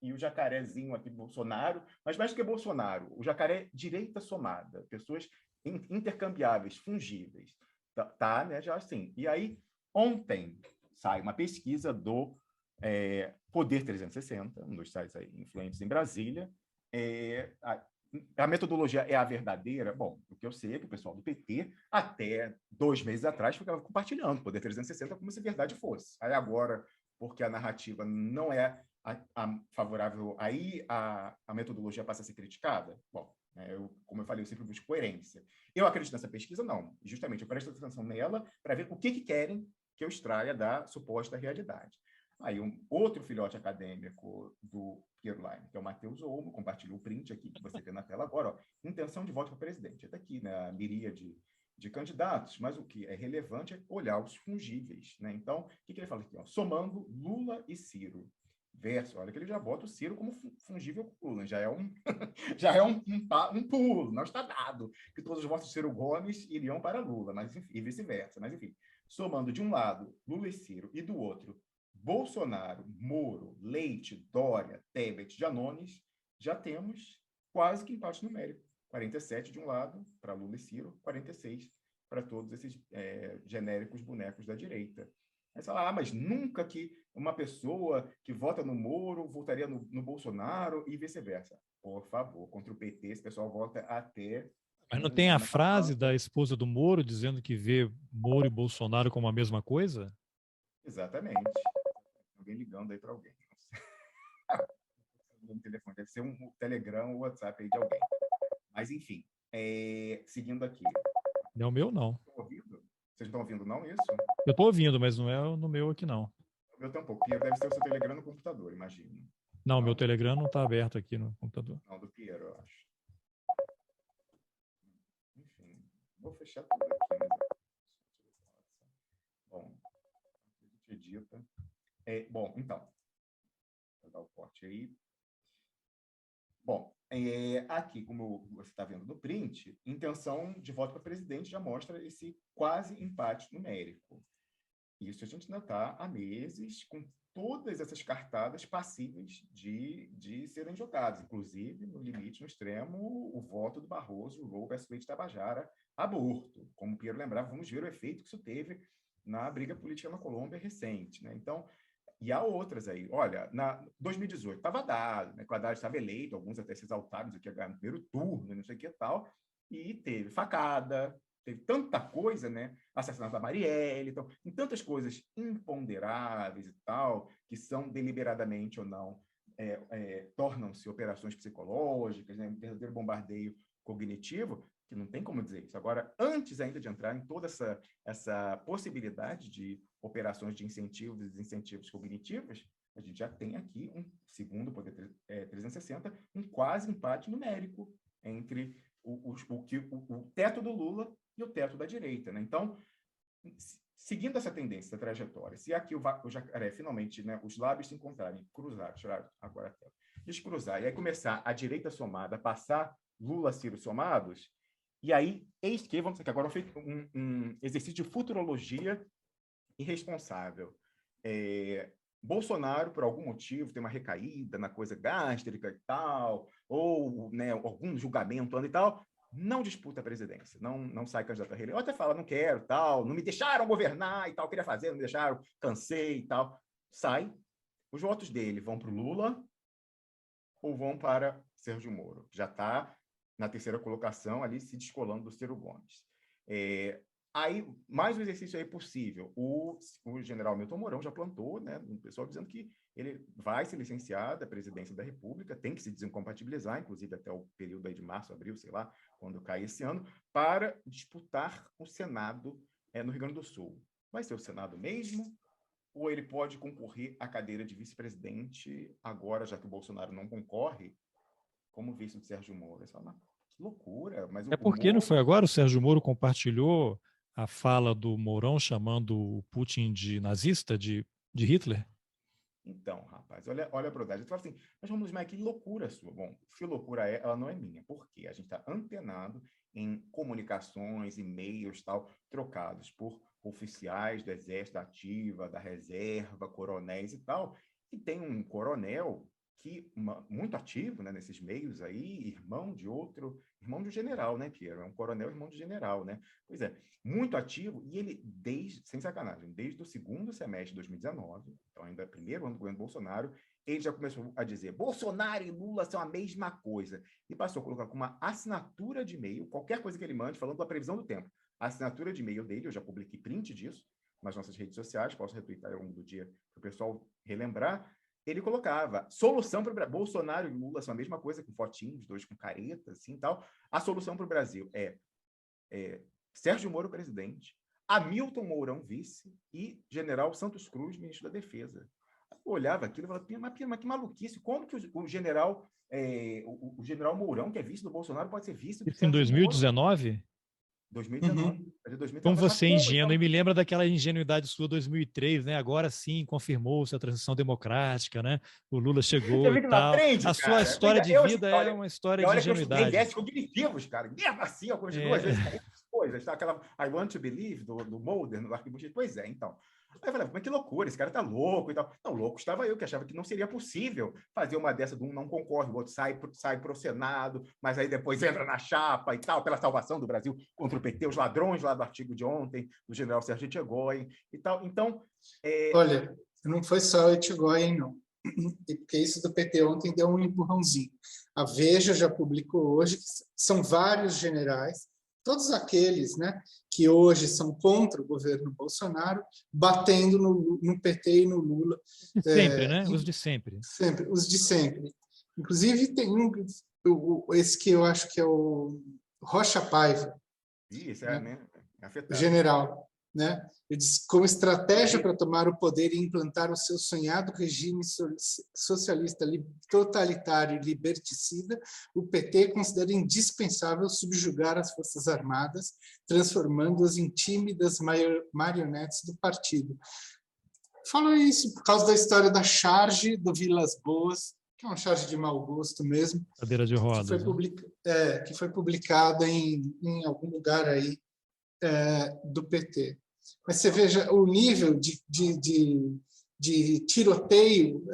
e o jacarezinho aqui, Bolsonaro, mas mais do que Bolsonaro, o jacaré direita somada, pessoas intercambiáveis, fungíveis, tá, né, já assim. E aí, ontem, sai uma pesquisa do Poder 360, um dos sites aí influentes em Brasília. A metodologia é a verdadeira? Bom, o que eu sei é que o pessoal do PT, até 2 meses atrás, ficava compartilhando o Poder 360 como se verdade fosse. Aí agora, porque a narrativa não é a favorável, aí a metodologia passa a ser criticada? Bom, como eu falei, eu sempre busco coerência. Eu acredito nessa pesquisa? Não. Justamente, eu presto atenção nela para ver o que querem que eu extraia da suposta realidade. Aí um outro filhote acadêmico do Piero Lein, que é o Matheus Olmo, compartilhou o print aqui que você vê na tela agora, ó, intenção de voto para presidente. É daqui, né, a miríade de candidatos, mas o que é relevante é olhar os fungíveis, né? Então, o que ele fala aqui? Ó? Somando Lula e Ciro. Verso, olha que ele já bota o Ciro como fungível com Lula, já é um pulo, não está dado que todos os votos de Ciro Gomes iriam para Lula, mas enfim, e vice-versa, mas enfim, somando de um lado Lula e Ciro e do outro Bolsonaro, Moro, Leite, Dória, Tebet, Janones, já temos quase que empate numérico. 47 de um lado para Lula e Ciro, 46 para todos esses genéricos bonecos da direita. Aí você fala, mas nunca que uma pessoa que vota no Moro votaria no Bolsonaro e vice-versa. Por favor, contra o PT, esse pessoal vota até...
Mas não tem a frase da esposa do Moro dizendo que vê Moro e Bolsonaro como a mesma coisa?
Exatamente. Alguém ligando aí para alguém. No telefone, deve ser um Telegram ou WhatsApp aí de alguém. Mas, enfim, seguindo aqui.
Não é o meu, não.
Vocês não estão ouvindo, não, isso?
Eu estou ouvindo, mas não é no meu aqui, não.
O meu tampouco. Piero deve ser o seu Telegram no computador, imagino.
Não, meu Telegram não está aberto aqui no computador.
Não, do Piero, eu acho. Enfim, vou fechar tudo aqui. Bom, a gente edita. Bom, então. Vou dar o corte aí. Bom, aqui, como você está vendo no print, intenção de voto para presidente já mostra esse quase empate numérico. Isso a gente ainda está há meses com todas essas cartadas passíveis de serem jogadas, inclusive, no limite, no extremo, o voto do Barroso, Roe versus Wade Tabajara, aborto. Como o Piero lembrava, vamos ver o efeito que isso teve na briga política na Colômbia recente, né? Então, e há outras aí. Olha, na 2018 estava dado, né, que o Haddad estava eleito, alguns até se exaltaram, que ia ganhar no primeiro turno, não sei o que e tal, e teve facada, teve tanta coisa, né? Assassinato da Marielle, então, tem tantas coisas imponderáveis e tal, que são deliberadamente ou não, tornam-se operações psicológicas, né? Um verdadeiro bombardeio cognitivo, que não tem como dizer isso. Agora, antes ainda de entrar em toda essa possibilidade de operações de incentivos e desincentivos cognitivos, a gente já tem aqui, segundo o Poder 360, um quase empate numérico entre o teto do Lula e o teto da direita, né? Então, seguindo essa tendência, essa trajetória, se aqui o jacaré finalmente, né, os lábios se encontrarem, cruzar, tirar agora a tela, descruzar, e aí começar a direita somada, passar Lula, Ciro somados, e aí, eis que, vamos dizer que agora eu fiz um exercício de futurologia irresponsável. Bolsonaro, por algum motivo, tem uma recaída na coisa gástrica e tal, ou, né, algum julgamento e tal, não disputa a presidência, não sai candidato a reeleição. Ou até fala, não quero, tal, não me deixaram governar e tal, queria fazer, não me deixaram, cansei e tal. Sai. Os votos dele vão para o Lula ou vão para Sérgio Moro, que já está na terceira colocação ali, se descolando do Ciro Gomes. Aí, mais um exercício aí possível. O general Milton Mourão já plantou, né, um pessoal dizendo que ele vai se licenciar da presidência da República, tem que se desincompatibilizar, inclusive até o período aí de março, abril, sei lá, quando cai esse ano, para disputar o Senado no Rio Grande do Sul. Vai ser o Senado mesmo? Ou ele pode concorrer à cadeira de vice-presidente agora, já que o Bolsonaro não concorre, como vice do Sérgio Moro? Essa é uma loucura. Mas
porque não foi agora? O Sérgio Moro compartilhou a fala do Mourão chamando o Putin de nazista, de Hitler?
Então, rapaz, olha a brodagem. Tu fala assim, mas vamos ver que loucura sua. Bom, se loucura ela não é minha. Por quê? A gente está antenado em comunicações, e-mails, tal, trocados por oficiais do Exército, da Ativa, da Reserva, coronéis e tal. E tem um coronel muito ativo, né, nesses meios aí, irmão de um general, né, Piero? É um coronel, irmão de general, né? Pois é, muito ativo, e ele, sem sacanagem, desde o segundo semestre de 2019, então ainda primeiro ano do governo Bolsonaro, ele já começou a dizer: Bolsonaro e Lula são a mesma coisa. E passou a colocar com uma assinatura de e-mail, qualquer coisa que ele mande, falando da previsão do tempo. A assinatura de e-mail dele, eu já publiquei print disso nas nossas redes sociais, posso retweetar ao longo do dia para o pessoal relembrar. Ele colocava solução para o Brasil. Bolsonaro e Lula são a mesma coisa, com fotinhos, dois com careta, assim, tal. A solução para o Brasil é Sérgio Moro, presidente, Hamilton Mourão, vice, e general Santos Cruz, ministro da Defesa. Eu olhava aquilo e falava: mas que maluquice, como que o general Mourão, que é vice do Bolsonaro, pode ser vice do
Isso em 2019?
Moro? 2019.
Como você é ingênuo, e me lembra daquela ingenuidade sua 2003, né? Agora sim, confirmou-se a transição democrática, né? O Lula chegou e tal. A sua história de vida é uma história de ingenuidade.
Eu estudei cognitivos, cara. Mesmo assim, eu continuo às vezes coisas. Tá? Aquela I Want to Believe, do Mulder, no arquivo. Pois é, então. Aí eu falei: mas que loucura, esse cara tá louco e tal. Não, louco estava eu, que achava que não seria possível fazer uma dessa, de um não concorre, o outro sai para o Senado, mas aí depois entra na chapa e tal, pela salvação do Brasil contra o PT, os ladrões lá do artigo de ontem, do general Sérgio Etchegoyen e tal. Então...
Olha, não foi só o Etchegoyen, não. Porque isso do PT ontem deu um empurrãozinho. A Veja já publicou hoje que são vários generais, todos aqueles, né, que hoje são contra o governo Bolsonaro, batendo no PT e no Lula.
Sempre, né? Os de sempre.
Sempre, os de sempre. Inclusive, tem esse que eu acho que é o Rocha Paiva.
Isso,
né? General. Né? Ele diz: como estratégia para tomar o poder e implantar o seu sonhado regime socialista totalitário e liberticida, o PT considera indispensável subjugar as Forças Armadas, transformando-as em tímidas marionetes do partido. Falo isso por causa da história da charge do Vilas Boas, que é uma charge de mau gosto mesmo,
cadeira de rodas,
que foi publicada em algum lugar aí do PT. Mas você veja o nível de tiroteio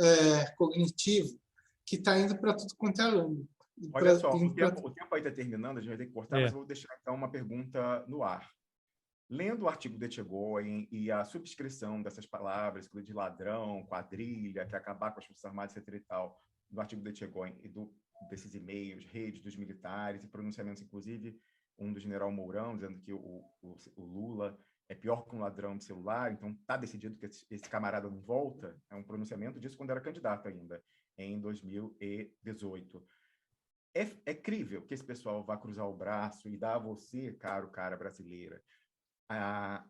cognitivo que está indo para tudo quanto é lado.
Olha só, o tempo aí está terminando, a gente vai ter que cortar, mas eu vou deixar então uma pergunta no ar. Lendo o artigo de Etchegoyen e a subscrição dessas palavras, de ladrão, quadrilha, que acabar com as Forças Armadas, etc. e tal, do artigo de Etchegoyen e desses e-mails, redes dos militares e pronunciamentos, inclusive um do general Mourão, dizendo que o Lula é pior que um ladrão de celular, então está decidido que esse camarada não volta. É um pronunciamento disso quando era candidato ainda, em 2018. É crível que esse pessoal vá cruzar o braço e dar a você, cara brasileira, a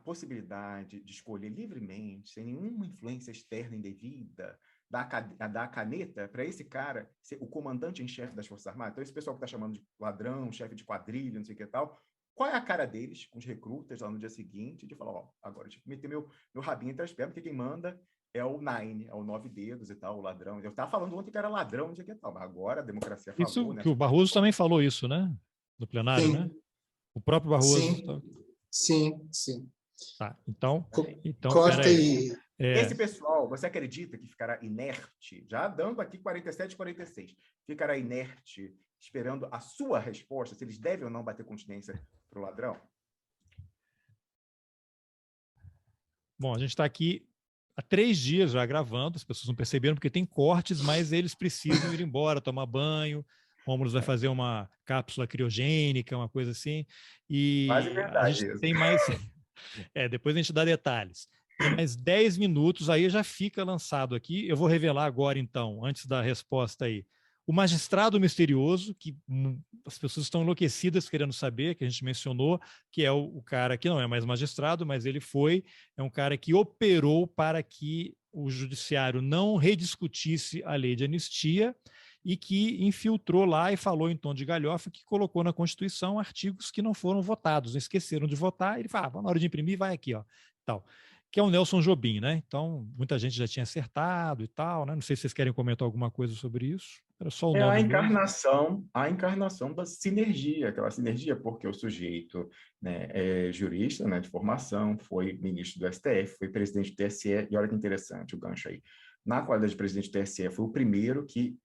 possibilidade de escolher livremente, sem nenhuma influência externa indevida, dar a caneta para esse cara ser o comandante em chefe das Forças Armadas. Então, esse pessoal que está chamando de ladrão, chefe de quadrilha, não sei o que e tal, qual é a cara deles, com os recrutas lá no dia seguinte, de falar: agora eu tive que meter meu rabinho entre as pernas, porque quem manda é o Nine, é o 9 dedos e tal, o ladrão. Eu estava falando ontem que era ladrão, não sei o que e tal, mas agora a democracia falou...
Isso, né? Que o Barroso também falou isso, né? No plenário,
Sim.
né? O próprio Barroso.
Sim.
Tá, então
corta aí.
Esse pessoal, você acredita que ficará inerte, já dando aqui 47 e 46, ficará inerte esperando a sua resposta, se eles devem ou não bater continência para o ladrão?
Bom, a gente está aqui há 3 dias já gravando, as pessoas não perceberam porque tem cortes, mas eles precisam ir embora, tomar banho. Rômulo vai fazer uma cápsula criogênica, uma coisa assim. E
quase verdade,
a gente tem mais... depois a gente dá detalhes. Tem mais 10 minutos, aí já fica lançado aqui. Eu vou revelar agora, então, antes da resposta aí. O magistrado misterioso, que as pessoas estão enlouquecidas querendo saber, que a gente mencionou, que é o cara que não é mais magistrado, mas ele é um cara que operou para que o judiciário não rediscutisse a lei de anistia e que infiltrou lá e falou em tom de galhofa que colocou na Constituição artigos que não foram votados, esqueceram de votar, ele fala: na hora de imprimir, vai aqui, ó, tal. Que é o Nelson Jobim, né? Então, muita gente já tinha acertado e tal, né? Não sei se vocês querem comentar alguma coisa sobre isso. Era só o nome
a encarnação da sinergia, aquela sinergia, porque o sujeito, né, é jurista, né, de formação, foi ministro do STF, foi presidente do TSE, e olha que interessante o gancho aí. na qualidade de presidente do TSE, foi o primeiro que,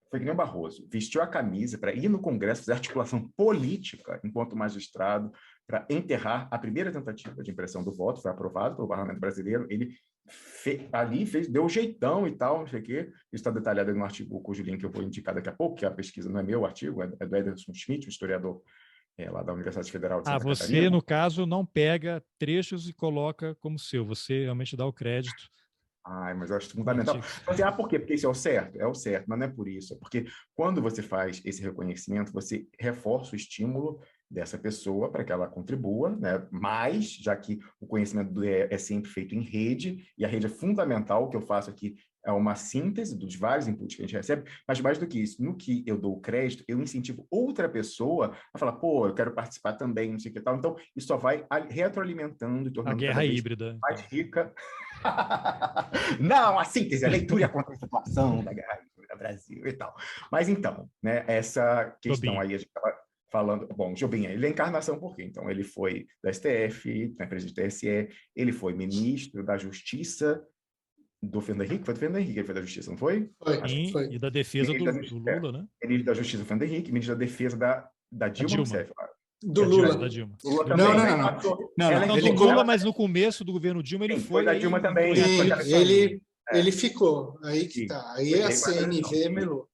foi que nem o Barroso, vestiu a camisa para ir no Congresso fazer articulação política enquanto magistrado para enterrar a primeira tentativa de impressão do voto, foi aprovado pelo Parlamento Brasileiro, ele deu jeitão e tal, não sei o quê. Isso está detalhado no artigo cujo link eu vou indicar daqui a pouco, que a pesquisa não é meu artigo, é do Ederson Schmidt, um historiador lá da Universidade Federal de Santa Catarina.
Você, no caso, não pega trechos e coloca como seu, você realmente dá o crédito.
Mas eu acho fundamental. Por quê? Porque isso é o certo, mas não é por isso. É porque quando você faz esse reconhecimento, você reforça o estímulo dessa pessoa para que ela contribua, né? Mas, já que o conhecimento é sempre feito em rede, e a rede é fundamental, o que eu faço aqui é uma síntese dos vários inputs que a gente recebe, mas mais do que isso, no que eu dou o crédito, eu incentivo outra pessoa a falar, pô, eu quero participar também, não sei o que tal. Então, isso só vai retroalimentando e tornando
a guerra híbrida
mais rica. Não, a síntese, a leitura e a contemplação da guerra híbrida do Brasil e tal. Mas então, né, essa questão
Jobim.
aí, a gente estava falando... Bom, Jobim, ele é encarnação por quê? Então, ele foi da STF, né, presidente do TSE, ele foi ministro da Justiça do Fernando Henrique, foi do Fernando Henrique, ele foi da Justiça, não foi?
Foi.
E da defesa do Lula, né?
Ministro da Justiça do Fernando Henrique, ministro da defesa da Dilma Rousseff.
Do Lula.
Da Dilma.
Lula também,
não, do Lula, mas no começo do governo Dilma ele foi.
Da Dilma também.
Ele ficou. Aí que tá. Aí a CNV melou.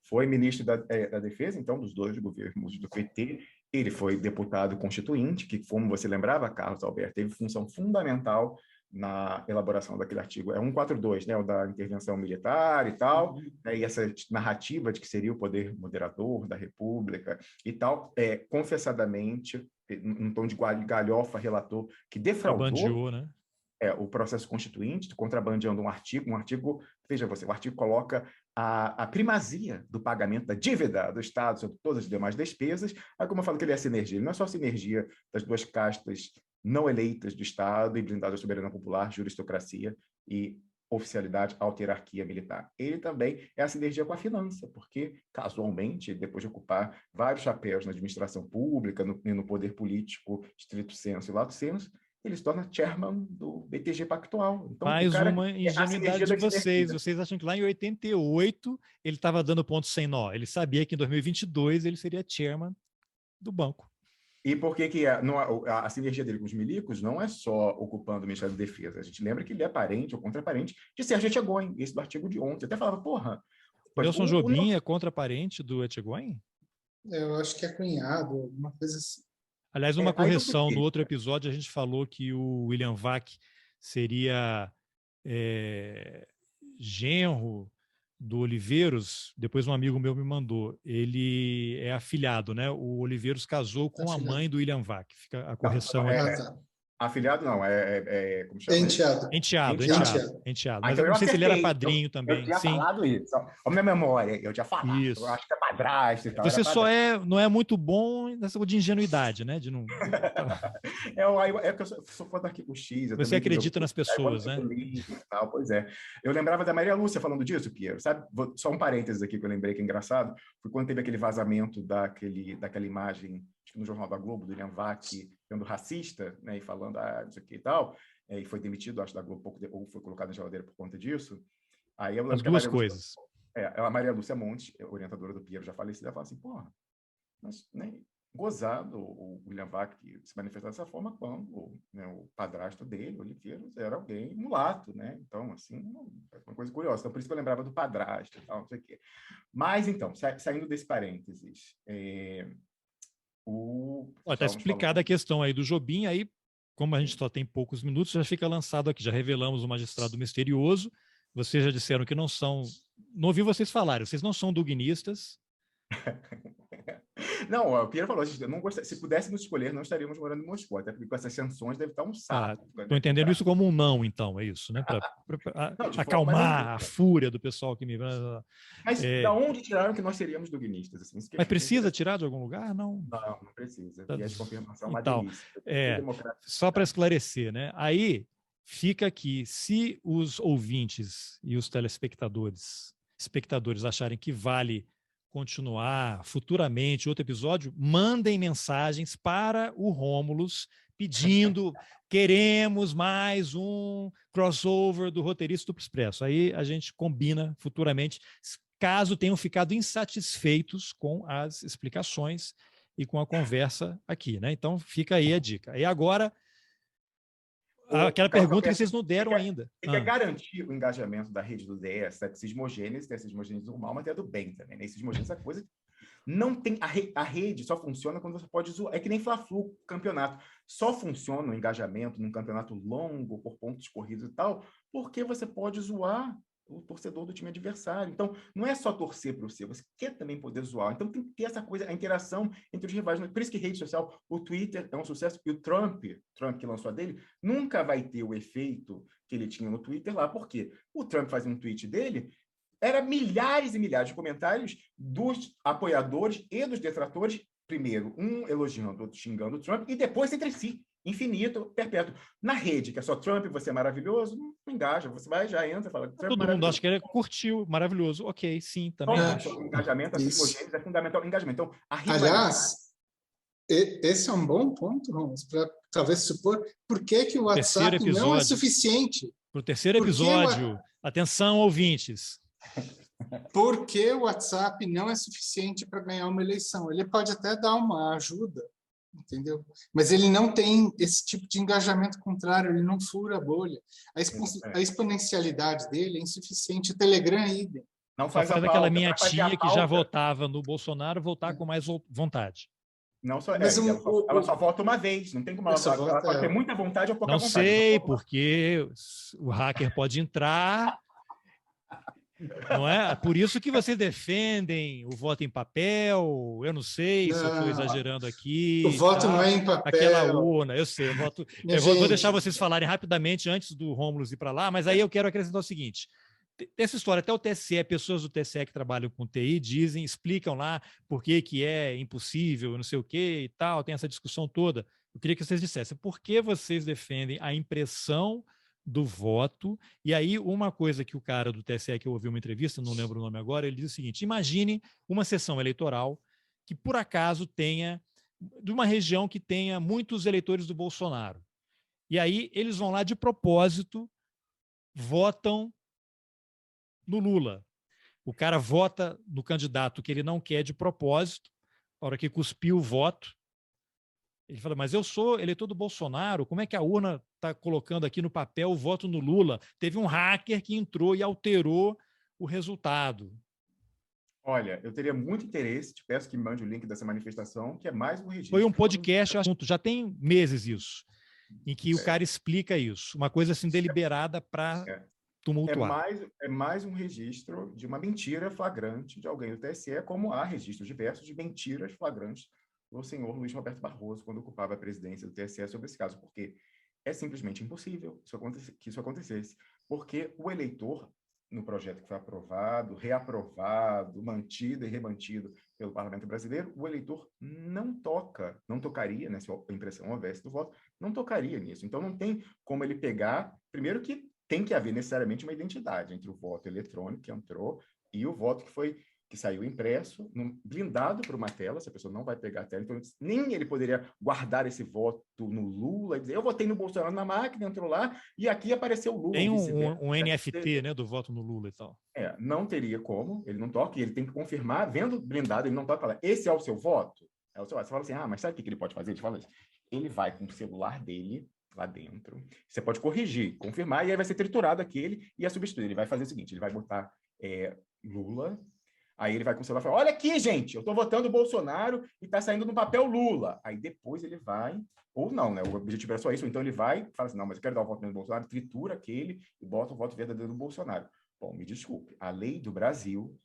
Foi ministro da Defesa, então, dos dois governos do PT. Ele foi deputado constituinte, que, como você lembrava, Carlos Alberto, teve função fundamental na elaboração daquele artigo. É 142, né, o da intervenção militar e tal, né, e essa narrativa de que seria o poder moderador da República e tal, confessadamente, num tom de galhofa, relatou que defraudou
né?
O processo constituinte, contrabandeando um artigo, veja você, o artigo coloca a primazia do pagamento da dívida do Estado sobre todas as demais despesas. Aí, como eu falo que ele é sinergia, ele não é só sinergia das duas castas não eleitas do Estado e blindada soberana popular, juristocracia e oficialidade, autarquia militar. Ele também é a sinergia com a finança, porque, casualmente, depois de ocupar vários chapéus na administração pública, no poder político, estrito sensu e lato sensu, ele se torna chairman do BTG Pactual. Então,
mais uma ingenuidade de vocês. Vocês acham que lá em 88 ele estava dando ponto sem nó. Ele sabia que em 2022 ele seria chairman do banco.
E por que a sinergia dele com os milicos não é só ocupando o Ministério da Defesa? A gente lembra que ele é parente ou contraparente de Sérgio Etchegóin, esse do artigo de ontem. Eu até falava, porra...
Nelson Jobim é contraparente do Etchegóin?
Eu acho que é cunhado, alguma coisa assim.
Aliás, uma correção, no outro episódio a gente falou que o William Vac seria genro do Oliveiros, depois um amigo meu me mandou, ele é afilhado, né? O Oliveiros casou com a mãe do William Vac, fica a correção aí.
Afilhado não, como chama?
Enteado. Mas eu não sei se ele era padrinho também.
Eu tinha falado isso. A minha memória, eu tinha falado. Isso. Eu acho que é padrasto e tal.
Você não é muito bom nessa de ingenuidade, né? De não...
que eu sou fã do Arquivo X.
Você acredita nas pessoas, né?
Tal, pois é. Eu lembrava da Maria Lúcia falando disso, Piero. Sabe? Só um parênteses aqui que eu lembrei que é engraçado. Foi quando teve aquele vazamento daquela imagem no Jornal da Globo, do William Vac, sendo racista, né, e falando isso aqui e tal, e foi demitido, acho, da Globo, ou foi colocado na geladeira por conta disso. Aí
as duas coisas.
A Maria Lúcia Montes, orientadora do Piero, já falecida, ela fala assim, porra, mas nem gozado o William Vac se manifestar dessa forma quando o padrasto dele, o Oliveiros, era alguém mulato, né? Então, assim, é uma coisa curiosa. Então, por isso que eu lembrava do padrasto e tal, não sei o quê. Mas, então, saindo desse parênteses,
está explicada a questão aí do Jobim, aí, como a gente só tem poucos minutos, já fica lançado aqui, já revelamos o magistrado misterioso, vocês já disseram que não ouvi vocês falarem, vocês não são dugnistas.
Não, o Piero falou, não gostaria, se pudéssemos escolher, não estaríamos morando em Moscou, até porque com essas sanções deve estar um saco.
Estou entendendo isso como um não, então, é isso, né? Para acalmar a fúria do pessoal que me...
Mas da onde tiraram que nós seríamos dugnistas? Assim,
mas precisa tirar de algum lugar? Não.
Não precisa. E a confirmação é uma
então,
delícia.
Só para esclarecer, né? Aí fica aqui, se os ouvintes e os espectadores acharem que vale continuar futuramente outro episódio, mandem mensagens para o Rômulus pedindo, queremos mais um crossover do Roteirista Duplo Expresso. Aí a gente combina futuramente, caso tenham ficado insatisfeitos com as explicações e com a conversa aqui, né? Então fica aí a dica. E agora, aquela pergunta que vocês não deram ainda.
Você quer garantir o engajamento da rede do DS, da cismogênese, tem a cismogênese do mal, mas tem a do bem também, né? Cismogênese é coisa... Não tem, a rede só funciona quando você pode zoar. É que nem Fla-Flu, campeonato. Só funciona o engajamento num campeonato longo, por pontos corridos e tal, porque você pode zoar o torcedor do time adversário. Então, não é só torcer para o seu, você quer também poder zoar. Então, tem que ter essa coisa, a interação entre os rivais. Por isso que rede social, o Twitter é um sucesso, e o Trump que lançou a dele, nunca vai ter o efeito que ele tinha no Twitter lá. Por quê? O Trump fazia um tweet dele, era milhares e milhares de comentários dos apoiadores e dos detratores, primeiro um elogiando, outro xingando o Trump, e depois entre si, infinito, perpétuo. Na rede, que é só Trump, você é maravilhoso, não engaja, você vai, já entra, fala...
Todo mundo acha que ele curtiu, maravilhoso, ok, sim, também acho.
O engajamento, a cismogênese é fundamental, o engajamento. Então,
aliás, esse é um bom ponto, Ramos, para talvez supor por que o WhatsApp não é suficiente.
Para o terceiro episódio, atenção, ouvintes.
Por que o WhatsApp não é suficiente para ganhar uma eleição? Ele pode até dar uma ajuda, entendeu? Mas ele não tem esse tipo de engajamento contrário, ele não fura a bolha. A exponencialidade dele é insuficiente. O Telegram é idem.
Não faz aquela minha tia que já votava no Bolsonaro voltar com mais vontade.
Não só, ela só vota uma vez, não tem como ela pode ter muita vontade ou pouca vontade.
Não sei, porque o hacker pode entrar... Não é? Por isso que vocês defendem o voto em papel. Eu não sei se eu estou exagerando aqui.
O voto não é em papel.
Aquela urna, eu sei. Vou deixar vocês falarem rapidamente antes do Rômulo ir para lá, mas aí eu quero acrescentar o seguinte. Essa história, até o TSE, pessoas do TSE que trabalham com TI explicam lá por que é impossível, não sei o quê e tal, tem essa discussão toda. Eu queria que vocês dissessem por que vocês defendem a impressão do voto. E aí, uma coisa que o cara do TSE, que eu ouvi uma entrevista, não lembro o nome agora, ele diz o seguinte: imagine uma sessão eleitoral que, por acaso, tenha, de uma região que tenha muitos eleitores do Bolsonaro. E aí, eles vão lá de propósito, votam no Lula. O cara vota no candidato que ele não quer de propósito, a hora que cuspiu o voto, ele fala, mas eu sou eleitor do Bolsonaro, como é que a urna está colocando aqui no papel o voto no Lula? Teve um hacker que entrou e alterou o resultado.
Olha, eu teria muito interesse, te peço que me mande o link dessa manifestação, que é mais um registro.
Foi um podcast, assunto, já tem meses isso, em que o cara explica isso, uma coisa assim deliberada para tumultuar.
É mais um registro de uma mentira flagrante de alguém do TSE, como há registros diversos de mentiras flagrantes do senhor Luiz Roberto Barroso, quando ocupava a presidência do TSE sobre esse caso, porque é simplesmente impossível que isso acontecesse, porque o eleitor, no projeto que foi aprovado, reaprovado, mantido e remantido pelo Parlamento Brasileiro, o eleitor não tocaria, né, se a impressão houvesse do voto, não tocaria nisso. Então, não tem como ele pegar, primeiro que tem que haver necessariamente uma identidade entre o voto eletrônico que entrou e o voto que saiu impresso, blindado por uma tela, se a pessoa não vai pegar a tela, então nem ele poderia guardar esse voto no Lula e dizer, eu votei no Bolsonaro na máquina, entrou lá, e aqui apareceu o Lula.
Tem um NFT, né, do voto no Lula e tal.
Não teria como, ele não toca, e ele tem que confirmar, vendo blindado, ele não toca, fala, esse é o seu voto? É o seu voto. Você fala assim, mas sabe o que ele pode fazer? Ele fala assim, ele vai com o celular dele lá dentro, você pode corrigir, confirmar, e aí vai ser triturado aquele e é substituído. Ele vai fazer o seguinte, ele vai botar Lula. Aí ele vai com o celular e fala, olha aqui, gente, eu estou votando o Bolsonaro e está saindo no papel Lula. Aí depois ele vai, ou não, né? O objetivo era só isso. Então ele vai e fala assim, não, mas eu quero dar o voto no Bolsonaro, tritura aquele e bota o voto verdadeiro do Bolsonaro. Bom, me desculpe, a lei do Brasil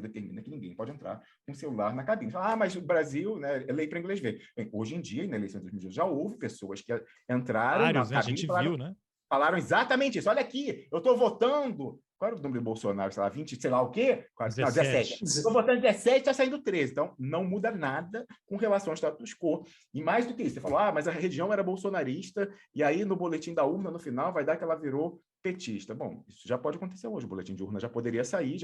determina que ninguém pode entrar com o celular na cabine. Fala, mas o Brasil, né, é lei para inglês ver. Bem, hoje em dia, na eleição de 2018, já houve pessoas que entraram na cabine,
a gente viu, né?
Falaram exatamente isso. Olha aqui, eu estou votando... Qual era o número do Bolsonaro? Sei lá, 20, sei lá o quê? 17. Estou votando 17, está saindo 13. Então, não muda nada com relação ao status quo. E mais do que isso, você falou, mas a região era bolsonarista, e aí no boletim da urna, no final, vai dar que ela virou petista. Bom, isso já pode acontecer hoje, o boletim de urna já poderia sair,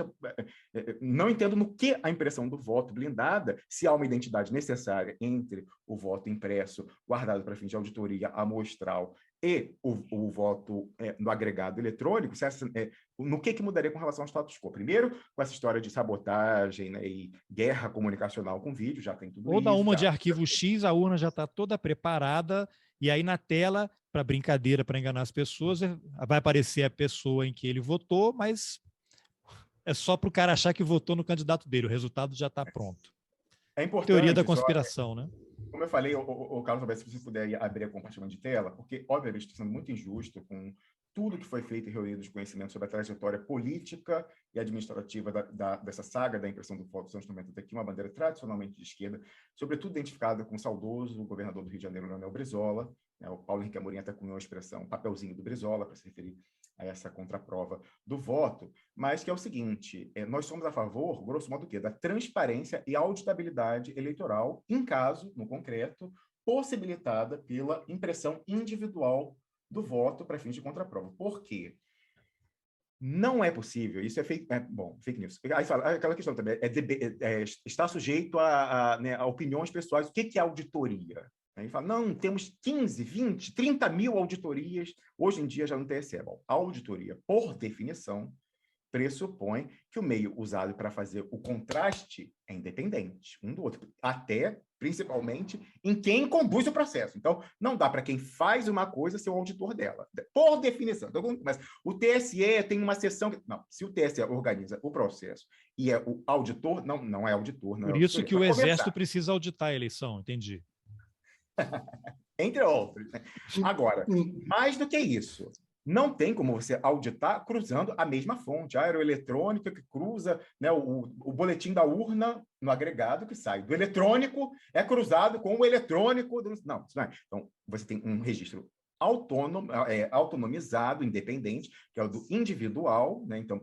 não entendo no que a impressão do voto blindada, se há uma identidade necessária entre o voto impresso, guardado para fins de auditoria amostral, e o voto no agregado eletrônico, no que mudaria com relação ao status quo? Primeiro, com essa história de sabotagem, né, e guerra comunicacional com vídeo, já tem tudo isso.
Ou dá uma de arquivo X, a urna já está toda preparada, e aí na tela, para brincadeira, para enganar as pessoas, vai aparecer a pessoa em que ele votou, mas é só para o cara achar que votou no candidato dele, o resultado já está pronto.
É importante.
Teoria da conspiração, né?
Como eu falei, o Carlos, talvez se você puder abrir a compartilhamento de tela, porque, obviamente, estou sendo muito injusto com tudo que foi feito e reunido de conhecimento sobre a trajetória política e administrativa dessa saga da impressão do voto dos anos 90 até aqui, uma bandeira tradicionalmente de esquerda, sobretudo identificada com o saudoso governador do Rio de Janeiro, Leonel Brizola, né? O Paulo Henrique Amorim até cunhou a expressão papelzinho do Brizola, para se referir a essa contraprova do voto, mas que é o seguinte, nós somos a favor, grosso modo, do quê? Da transparência e auditabilidade eleitoral, em caso, no concreto, possibilitada pela impressão individual do voto para fins de contraprova. Por quê? Não é possível, isso é fake news. Aí fala, aquela questão também, está sujeito a opiniões pessoais. O que é auditoria? Aí fala, não, temos 15, 20, 30 mil auditorias, hoje em dia já no TSE. Bom, a auditoria, por definição, pressupõe que o meio usado para fazer o contraste é independente um do outro, até, principalmente, em quem conduz o processo. Então, não dá para quem faz uma coisa ser o auditor dela, por definição. Então, mas o TSE tem uma sessão... Não, se o TSE organiza o processo e é o auditor, não é auditor. Não
Por
é
isso que o Exército
começar.
precisa auditar a eleição, entendi.
Entre outros. Né? Agora, mais do que isso, não tem como você auditar cruzando a mesma fonte, a aeroeletrônica que cruza, né, o boletim da urna no agregado que sai do eletrônico é cruzado com o eletrônico. Não, isso não é. Então, você tem um registro autônomo, autonomizado, independente, que é o do individual, né? Então,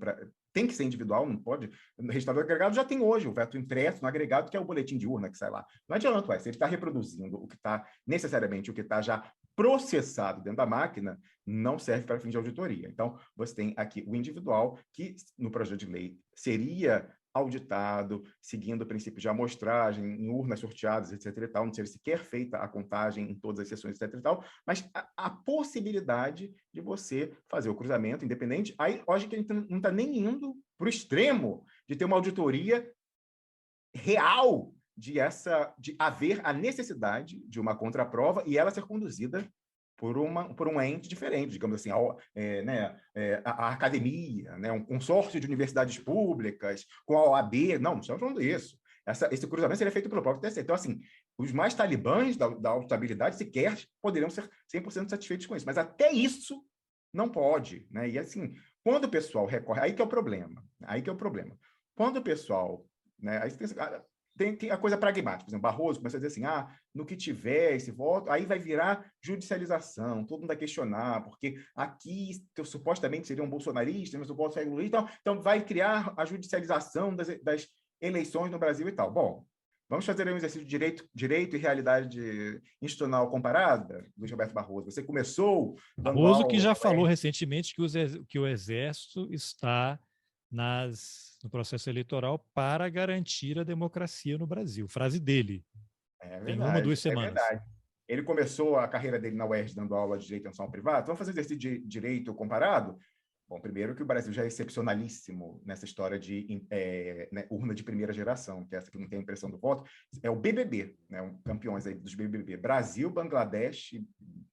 tem que ser individual, não pode. No registrador agregado já tem hoje o veto impresso no agregado, que é o boletim de urna que sai lá. Não adianta, se ele está reproduzindo o que está necessariamente, o que está já processado dentro da máquina, não serve para fim de auditoria. Então, você tem aqui o individual, que no projeto de lei seria auditado, seguindo o princípio de amostragem, em urnas sorteadas, etc. e tal, não seria sequer feita a contagem em todas as sessões, etc. e tal, mas a possibilidade de você fazer o cruzamento independente, aí hoje que a gente não está nem indo para o extremo de ter uma auditoria real de haver a necessidade de uma contraprova e ela ser conduzida por um ente diferente, digamos assim, a academia, né, um consórcio de universidades públicas, com a OAB. Não estamos falando disso. Esse cruzamento seria feito pelo próprio TSE. Então, assim, os mais talibãs da auditabilidade sequer poderiam ser 100% satisfeitos com isso. Mas até isso não pode. Né? E, assim, quando o pessoal recorre... Aí que é o problema. Quando o pessoal... Né, aí tem a coisa pragmática. Por exemplo, Barroso começa a dizer assim, no que tiver esse voto, aí vai virar judicialização, todo mundo vai questionar, porque aqui supostamente seriam bolsonaristas, mas o voto sai lulista, então vai criar a judicialização das eleições no Brasil e tal. Bom, vamos fazer um exercício de direito e realidade institucional comparada, Luiz Roberto Barroso. Você começou...
Barroso que já falou recentemente que o Exército está no processo eleitoral para garantir a democracia no Brasil. Frase dele. Tem 1 ou 2 semanas.
É verdade. Ele começou a carreira dele na UERJ dando aula de direito internacional privado. Vamos fazer exercício de direito comparado? Bom, primeiro que o Brasil já é excepcionalíssimo nessa história de urna de primeira geração, que é essa que não tem a impressão do voto. É o BBB, né? Campeões aí dos BBB. Brasil, Bangladesh,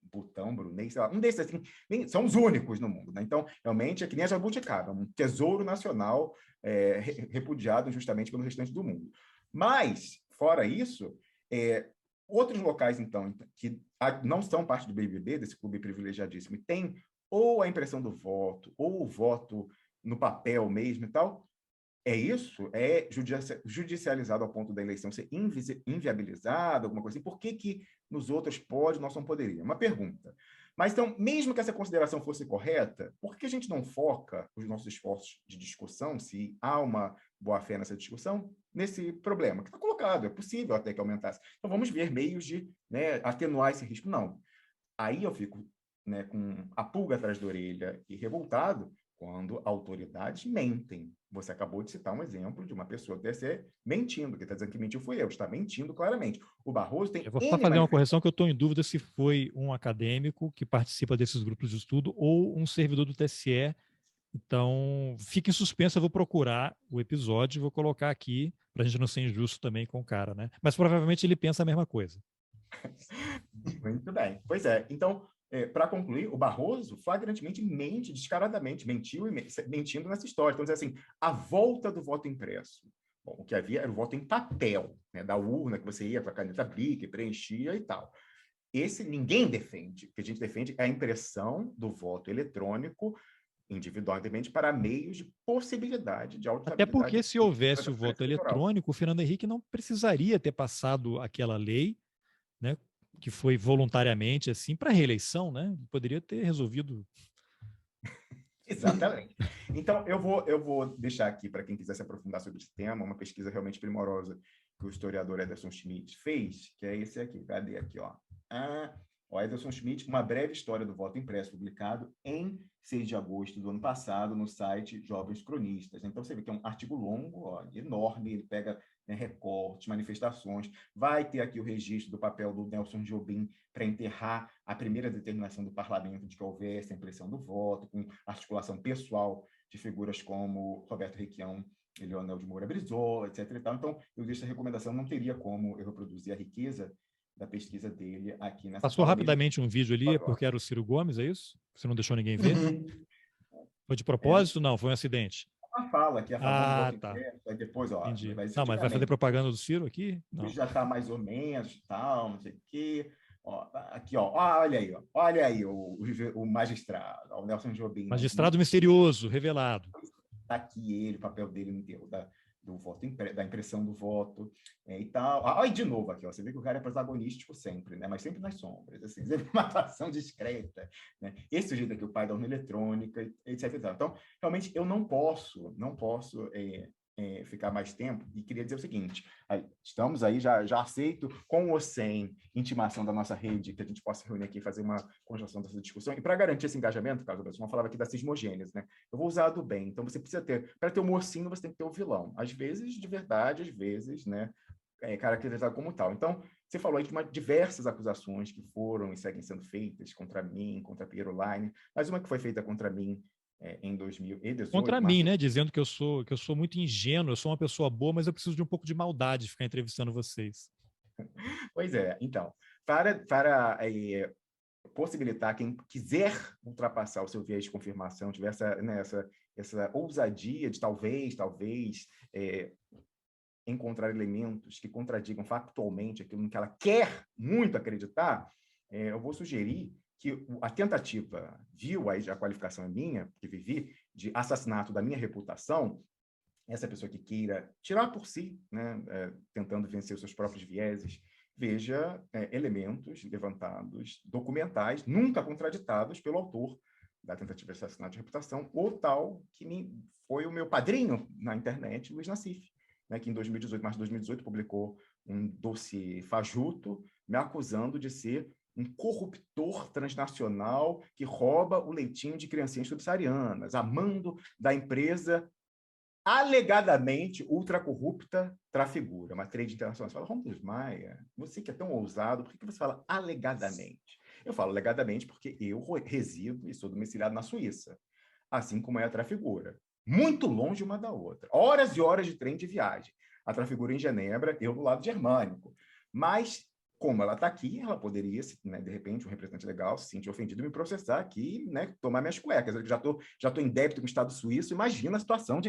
Butão, Brunei, sei lá, um desses assim, são os únicos no mundo, né? Então, realmente, é que nem a jabuticaba, um tesouro nacional repudiado injustamente pelo restante do mundo. Mas, fora isso, outros locais, então, que não são parte do BBB, desse clube privilegiadíssimo, e tem ou a impressão do voto, ou o voto no papel mesmo e tal, isso? É judicializado ao ponto da eleição ser inviabilizada, alguma coisa assim? Por que nos outros pode, nós não poderia? Uma pergunta. Mas, então, mesmo que essa consideração fosse correta, por que a gente não foca os nossos esforços de discussão, se há uma boa-fé nessa discussão, nesse problema que está colocado? É possível até que aumentasse. Então, vamos ver meios de atenuar esse risco. Não. Aí eu fico né, com a pulga atrás da orelha e revoltado quando autoridades mentem. Você acabou de citar um exemplo de uma pessoa do TSE mentindo, que está dizendo que mentiu foi eu, está mentindo claramente. O Barroso tem...
Eu vou só fazer uma correção que eu estou em dúvida se foi um acadêmico que participa desses grupos de estudo ou um servidor do TSE. Então, fica em suspenso, eu vou procurar o episódio e vou colocar aqui, para a gente não ser injusto também com o cara, né? Mas provavelmente ele pensa a mesma coisa.
Muito bem. Pois é. Então, para concluir, o Barroso flagrantemente mente, descaradamente, mentiu e mentindo nessa história. Então, dizer assim, a volta do voto impresso. Bom, o que havia era o voto em papel, né, da urna, que você ia com a caneta Bic, preenchia e tal. Esse ninguém defende. O que a gente defende é a impressão do voto eletrônico individualmente para meios de possibilidade de auditabilidade.
Até porque se houvesse o voto eletrônico, o Fernando Henrique não precisaria ter passado aquela lei, né, que foi voluntariamente assim para a reeleição, né? Poderia ter resolvido.
Exatamente. Então, eu vou deixar aqui, para quem quiser se aprofundar sobre esse tema, uma pesquisa realmente primorosa que o historiador Ederson Schmidt fez, que é esse aqui. Cadê aqui, ó? O Ederson Schmidt, uma breve história do voto impresso, publicado em 6 de agosto do ano passado no site Jovens Cronistas. Então, você vê que é um artigo longo, ó, enorme, ele pega, né, recortes, manifestações, vai ter aqui o registro do papel do Nelson Jobim para enterrar a primeira determinação do parlamento de que houvesse a impressão do voto, com articulação pessoal de figuras como Roberto Requião e Leonel de Moura Brizola, etc. E tal. Então, eu deixo essa recomendação, não teria como eu reproduzir a riqueza da pesquisa dele aqui nessa...
Passou rapidamente um vídeo ali, porque era o Ciro Gomes, é isso? Você não deixou ninguém ver? Foi de propósito? Não, foi um acidente.
Uma fala aqui a favor do voto impresso, aí depois, ó...
Entendi. Não, mas vai fazer propaganda do Ciro aqui? Não.
Já está mais ou menos, tal, não sei o quê. Ó, aqui, ó, olha aí o magistrado, o Nelson Jobim.
Magistrado misterioso, revelado.
Está aqui ele, o papel dele no enterro do voto, da impressão do voto e tal. E de novo aqui, ó, você vê que o cara é protagonístico sempre, né? Mas sempre nas sombras, assim, sempre uma atuação discreta, né? Esse sujeito aqui, o pai da urna eletrônica, etc. Então, realmente, eu não posso ficar mais tempo, e queria dizer o seguinte, estamos aí, já aceito, com ou sem intimação da nossa rede, que a gente possa reunir aqui e fazer uma conjunção dessa discussão, e para garantir esse engajamento, Carlos Alberto, vamos falar aqui das cismogêneas, né? Eu vou usar a do bem, então você precisa ter, para ter o mocinho, você tem que ter o vilão, às vezes de verdade, às vezes, né, caracterizado como tal. Então, você falou aí de diversas acusações que foram e seguem sendo feitas contra mim, contra Piero Line, mas uma que foi feita contra mim em 2018.
Contra mim, né? Dizendo que eu sou muito ingênuo, eu sou uma pessoa boa, mas eu preciso de um pouco de maldade de ficar entrevistando vocês.
Pois é, então, para possibilitar quem quiser ultrapassar o seu viés de confirmação, tiver essa ousadia de talvez encontrar elementos que contradigam factualmente aquilo em que ela quer muito acreditar, eu vou sugerir que a tentativa, a qualificação é minha, que vivi, de assassinato da minha reputação, essa pessoa que queira tirar por si, né, tentando vencer os seus próprios vieses, veja elementos levantados, documentais, nunca contraditados pelo autor da tentativa de assassinato de reputação, o tal que foi o meu padrinho na internet, Luiz Nassif, né, que em março de 2018, publicou um dossiê fajuto, me acusando de ser um corruptor transnacional que rouba o leitinho de criancinhas subsaarianas, amando da empresa alegadamente ultracorrupta Trafigura, uma trade internacional. Você fala, Rômulo Maia, você que é tão ousado, por que você fala alegadamente? Eu falo alegadamente porque eu resido e sou domiciliado na Suíça, assim como é a Trafigura. Muito longe uma da outra. Horas e horas de trem de viagem. A Trafigura em Genebra, eu do lado germânico. Mas, como ela está aqui, ela poderia, né, de repente, um representante legal se sentir ofendido e me processar aqui, né, tomar minhas cuecas. Eu já tô em débito com o Estado suíço, imagina a situação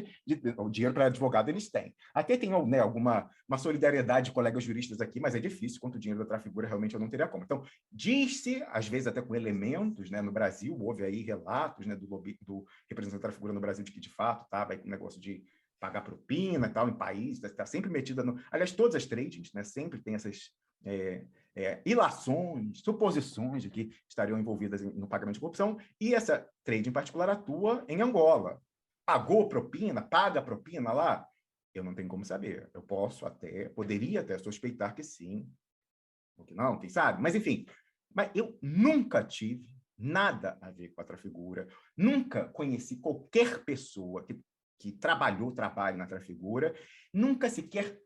o dinheiro para advogado eles têm. Até tem, né, uma solidariedade de colegas juristas aqui, mas é difícil, quanto o dinheiro da Trafigura realmente eu não teria como. Então, diz-se, às vezes até com elementos, né, no Brasil, houve aí relatos, né, do representante da Trafigura no Brasil de que, de fato, estava aí com um negócio de pagar propina e tal, em país, está sempre metida no... Aliás, todas as tradings, né, sempre tem essas ilações, suposições de que estariam envolvidas no pagamento de corrupção, e essa trade em particular atua em Angola. Pagou propina, paga propina lá? Eu não tenho como saber. Eu poderia até suspeitar que sim, ou que não, quem sabe? Mas, enfim, mas eu nunca tive nada a ver com a Trafigura. Nunca conheci qualquer pessoa que trabalha na Trafigura. Nunca sequer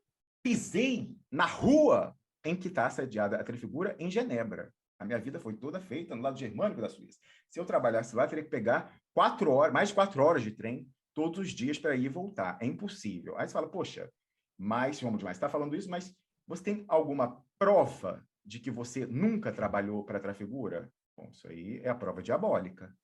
pisei na rua em que está sediada a Trafigura, em Genebra. A minha vida foi toda feita no lado germânico da Suíça. Se eu trabalhasse lá, eu teria que pegar mais de 4 horas de trem todos os dias para ir e voltar. É impossível. Aí você fala, poxa, vamos demais, você está falando isso, mas você tem alguma prova de que você nunca trabalhou para a Trafigura? Bom, isso aí é a prova diabólica.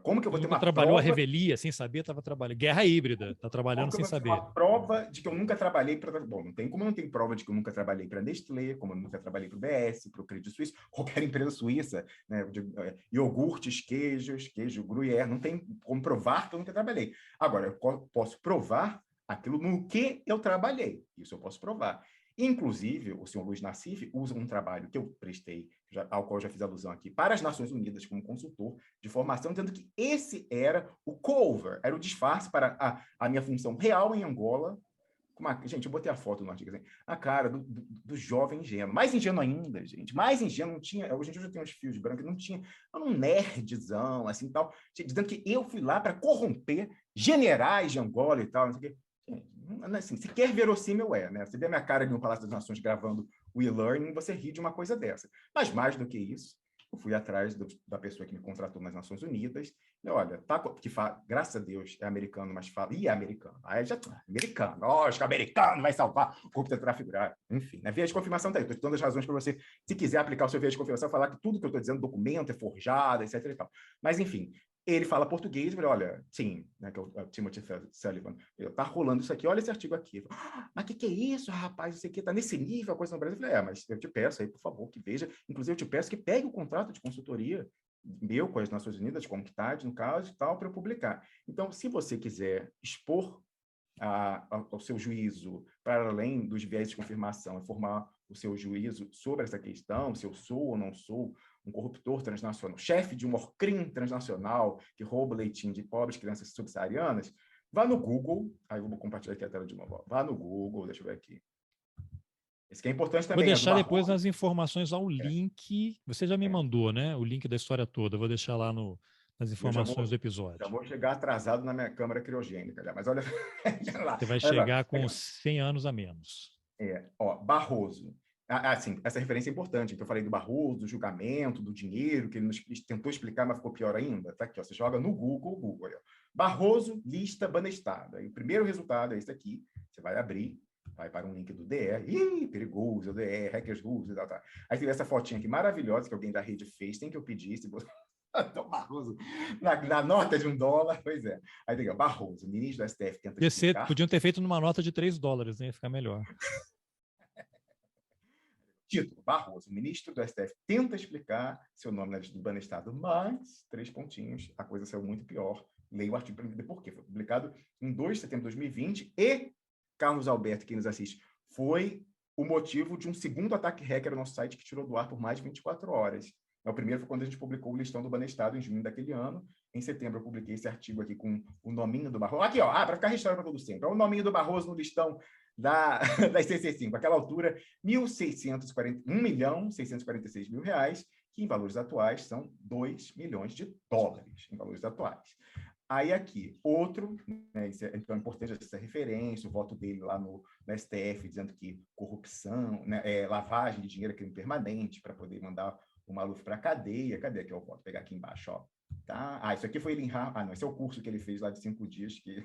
Como que eu vou ter uma
trabalhou
prova...
a revelia sem saber, estava trabalhando. Guerra híbrida, está trabalhando sem saber.
Uma prova de que eu nunca trabalhei para... Bom, não tem como eu não tenho prova de que eu nunca trabalhei para a Nestlé, como eu nunca trabalhei para o BS, para o Credit Suisse, qualquer empresa suíça, né? Iogurtes, queijo gruyère, não tem como provar que eu nunca trabalhei. Agora, eu posso provar aquilo no que eu trabalhei. Isso eu posso provar. Inclusive, o senhor Luiz Nassif usa um trabalho que eu prestei, ao qual eu já fiz alusão aqui, para as Nações Unidas como consultor de formação, dizendo que esse era o cover, era o disfarce para a minha função real em Angola. Gente, eu botei a foto no artigo, assim, a cara do jovem ingênuo. Mais ingênuo ainda, gente. Mais ingênuo, não tinha... Hoje em dia eu já tenho uns fios brancos, não tinha... Era um nerdzão, assim, tal, dizendo que eu fui lá para corromper generais de Angola e tal, não sei o quê. Assim, sequer verossímil né? Você vê a minha cara ali no Palácio das Nações gravando o e-learning, você ri de uma coisa dessa. Mas mais do que isso, eu fui atrás da pessoa que me contratou nas Nações Unidas. E olha, graças a Deus é americano, mas fala... Ih, é americano. Aí já americano. Lógico, americano vai salvar o corpo de tráfico. Enfim, né? Via de confirmação tá aí. Estou dando as razões para você, se quiser aplicar o seu via de confirmação, falar que tudo que eu estou dizendo, documento é forjado, etc. e tal. Mas, enfim, ele fala português, eu falei, olha, sim, né, que é o Timothy Sullivan, tá rolando isso aqui, olha esse artigo aqui. Mas o que é isso, rapaz? Isso aqui tá nesse nível, a coisa no Brasil. Eu falei, mas eu te peço aí, por favor, que veja. Inclusive, eu te peço que pegue o contrato de consultoria meu com as Nações Unidas, como que tá, no caso, e tal, para eu publicar. Então, se você quiser expor ao seu juízo, para além dos viés de confirmação, e formar o seu juízo sobre essa questão, se eu sou ou não sou um corruptor transnacional, chefe de um crime transnacional que rouba leitinho de pobres crianças subsaarianas, vá no Google, aí eu vou compartilhar aqui a tela de novo, vá no Google, deixa eu ver aqui. Esse que é importante também.
Vou deixar depois nas informações ao link, você já me mandou, né? O link da história toda, eu vou deixar lá nas informações do episódio.
Já vou chegar atrasado na minha câmara criogênica, mas olha
lá. Você vai chegar com 100 anos a menos.
Barroso. Assim, essa referência é importante, que eu falei do Barroso, do julgamento, do dinheiro, que ele nos tentou explicar, mas ficou pior ainda. Tá aqui, você joga no Google, olha. Barroso, lista Banestado. Aí o primeiro resultado é esse aqui, você vai abrir, vai para um link do DR, perigoso, o DR, Hackers Rules e tal. Aí tem essa fotinha aqui maravilhosa que alguém da rede fez, tem que eu pedir, se você... Então, Barroso, na nota de $1, pois é. Aí tem Barroso, ministro do STF tenta explicar.
Podiam ter feito numa nota de $3, né? Ia ficar melhor.
Título, Barroso, ministro do STF tenta explicar seu nome na lista do Banestado, mas, 3 pontinhos, a coisa saiu muito pior. Leia o artigo para entender por quê. Foi publicado em 2 de setembro de 2020 e, Carlos Alberto, quem nos assiste, foi o motivo de um segundo ataque hacker no nosso site que tirou do ar por mais de 24 horas. O primeiro foi quando a gente publicou o listão do Banestado em junho daquele ano. Em setembro eu publiquei esse artigo aqui com o nominho do Barroso. Aqui, para ficar registrado para todo sempre. O nominho do Barroso no listão da CC5. Aquela altura, R$1.646.000, que em valores atuais são $2 milhões em valores atuais. Aí aqui, outro, né, então é importante essa referência, o voto dele lá no STF, dizendo que corrupção, né, lavagem de dinheiro é crime permanente, para poder mandar o Maluf para a cadeia. Cadê aqui? Eu vou pegar aqui embaixo, ó. Tá? Isso aqui foi ele em... não, esse é o curso que ele fez lá de 5 dias, que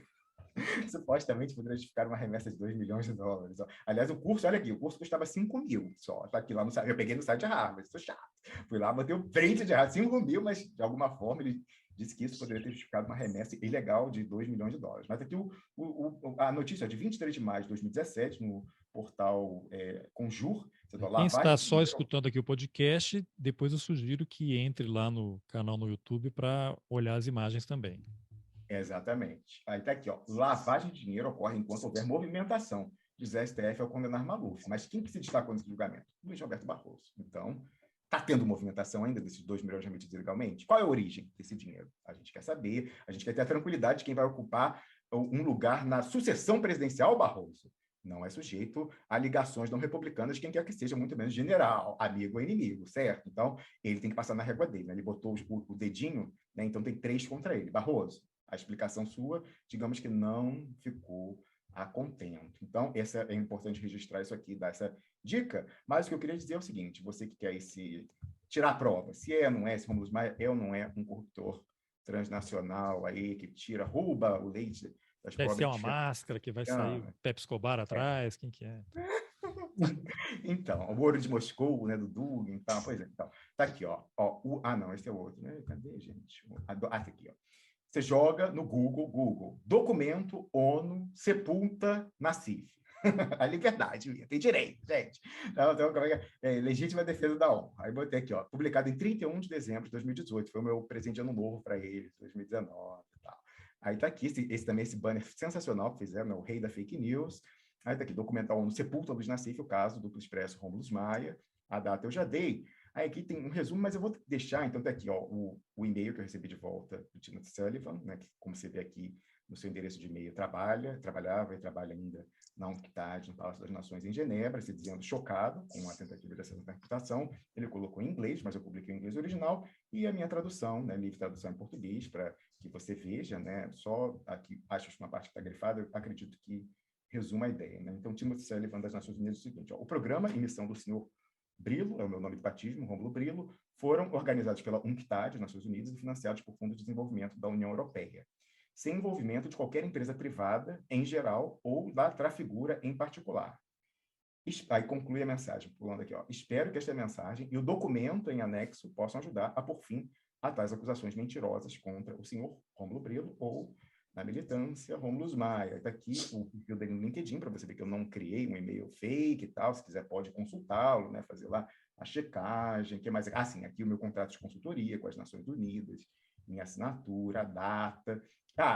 supostamente poderia justificar uma remessa de $2 milhões. Ó. Aliás, o curso, olha aqui, o curso custava 5 mil só. Tá aqui lá no site. Eu peguei no site de Harvard, sou chato. Fui lá, botei o print de Harvard, 5 mil, mas de alguma forma ele disse que isso poderia ter justificado uma remessa ilegal de $2 milhões. Mas aqui a notícia é de 23 de maio de 2017, no portal Conjur.
Quem está só escutando aqui o podcast, depois eu sugiro que entre lá no canal no YouTube para olhar as imagens também.
Exatamente. Aí está aqui, ó. Lavagem de dinheiro ocorre enquanto houver movimentação, diz a STF ao condenar Maluf. Mas quem que se destacou nesse julgamento? Luiz Roberto Barroso. Então, está tendo movimentação ainda desses $2 milhões remetidos ilegalmente? Qual é a origem desse dinheiro? A gente quer saber, a gente quer ter a tranquilidade de quem vai ocupar um lugar na sucessão presidencial, Barroso. não é sujeito a ligações não republicanas, quem quer que seja, muito menos general, amigo ou inimigo, certo? Então, ele tem que passar na régua dele, né? Ele botou o dedinho, né? Então tem 3 contra ele. Barroso, a explicação sua, digamos que não ficou a contento. Então, é importante registrar isso aqui, dar essa dica, mas o que eu queria dizer é o seguinte, você que quer tirar a prova, se é ou não é, se Romulus Maia é ou não é um corruptor transnacional aí, que rouba o leite das
Deve
pobres.
ser uma máscara que vai sair Pepe Escobar atrás, quem que é?
Então, o Ouro de Moscou, né, do Dugin, então, pois é, então, tá aqui, ó, não, esse é o outro, né, cadê, gente? Tá aqui, ó. Você joga no Google, documento ONU sepulta Nassif. A liberdade, tem direito, gente. Então, como legítima defesa da ONU. Aí botei aqui, ó, publicado em 31 de dezembro de 2018, foi o meu presente de ano novo para ele, 2019 e tal. Aí tá aqui, esse banner sensacional que fizeram, né, o rei da fake news. Aí tá aqui, documental ONU sepulta Luiz Nassif, o caso, duplo expresso Romulus Maia. A data eu já dei. Aí aqui tem um resumo, mas eu vou deixar, então tá aqui, ó, o e-mail que eu recebi de volta do Timothy Sullivan, né, que, como você vê aqui no seu endereço de e-mail, trabalhava e trabalha ainda na UNCTAD, no Palácio das Nações em Genebra, se dizendo chocado com a tentativa dessa interpretação. Ele colocou em inglês, mas eu publiquei em inglês original, e a minha tradução, né, livre tradução em português, para que você veja, né, só aqui, acho que uma parte que está grifada, eu acredito que resuma a ideia. Né? Então, Timothy Sullivan das Nações Unidas, é o seguinte, ó, o programa e missão do senhor Brilo, é o meu nome de batismo, Rômulo Brilo, foram organizados pela UNCTAD, Nações Unidas, e financiados por Fundo de Desenvolvimento da União Europeia, sem envolvimento de qualquer empresa privada, em geral, ou da Trafigura em particular. Aí conclui a mensagem, pulando aqui, ó. Espero que esta mensagem e o documento em anexo possam ajudar a pôr fim a tais acusações mentirosas contra o senhor Rômulo Brilo ou na militância Romulus Maia. Está aqui o perfil dele no LinkedIn, para você ver que eu não criei um e-mail fake e tal. Se quiser, pode consultá-lo, né? Fazer lá a checagem. Que mais? Sim, aqui o meu contrato de consultoria com as Nações Unidas, minha assinatura, a data.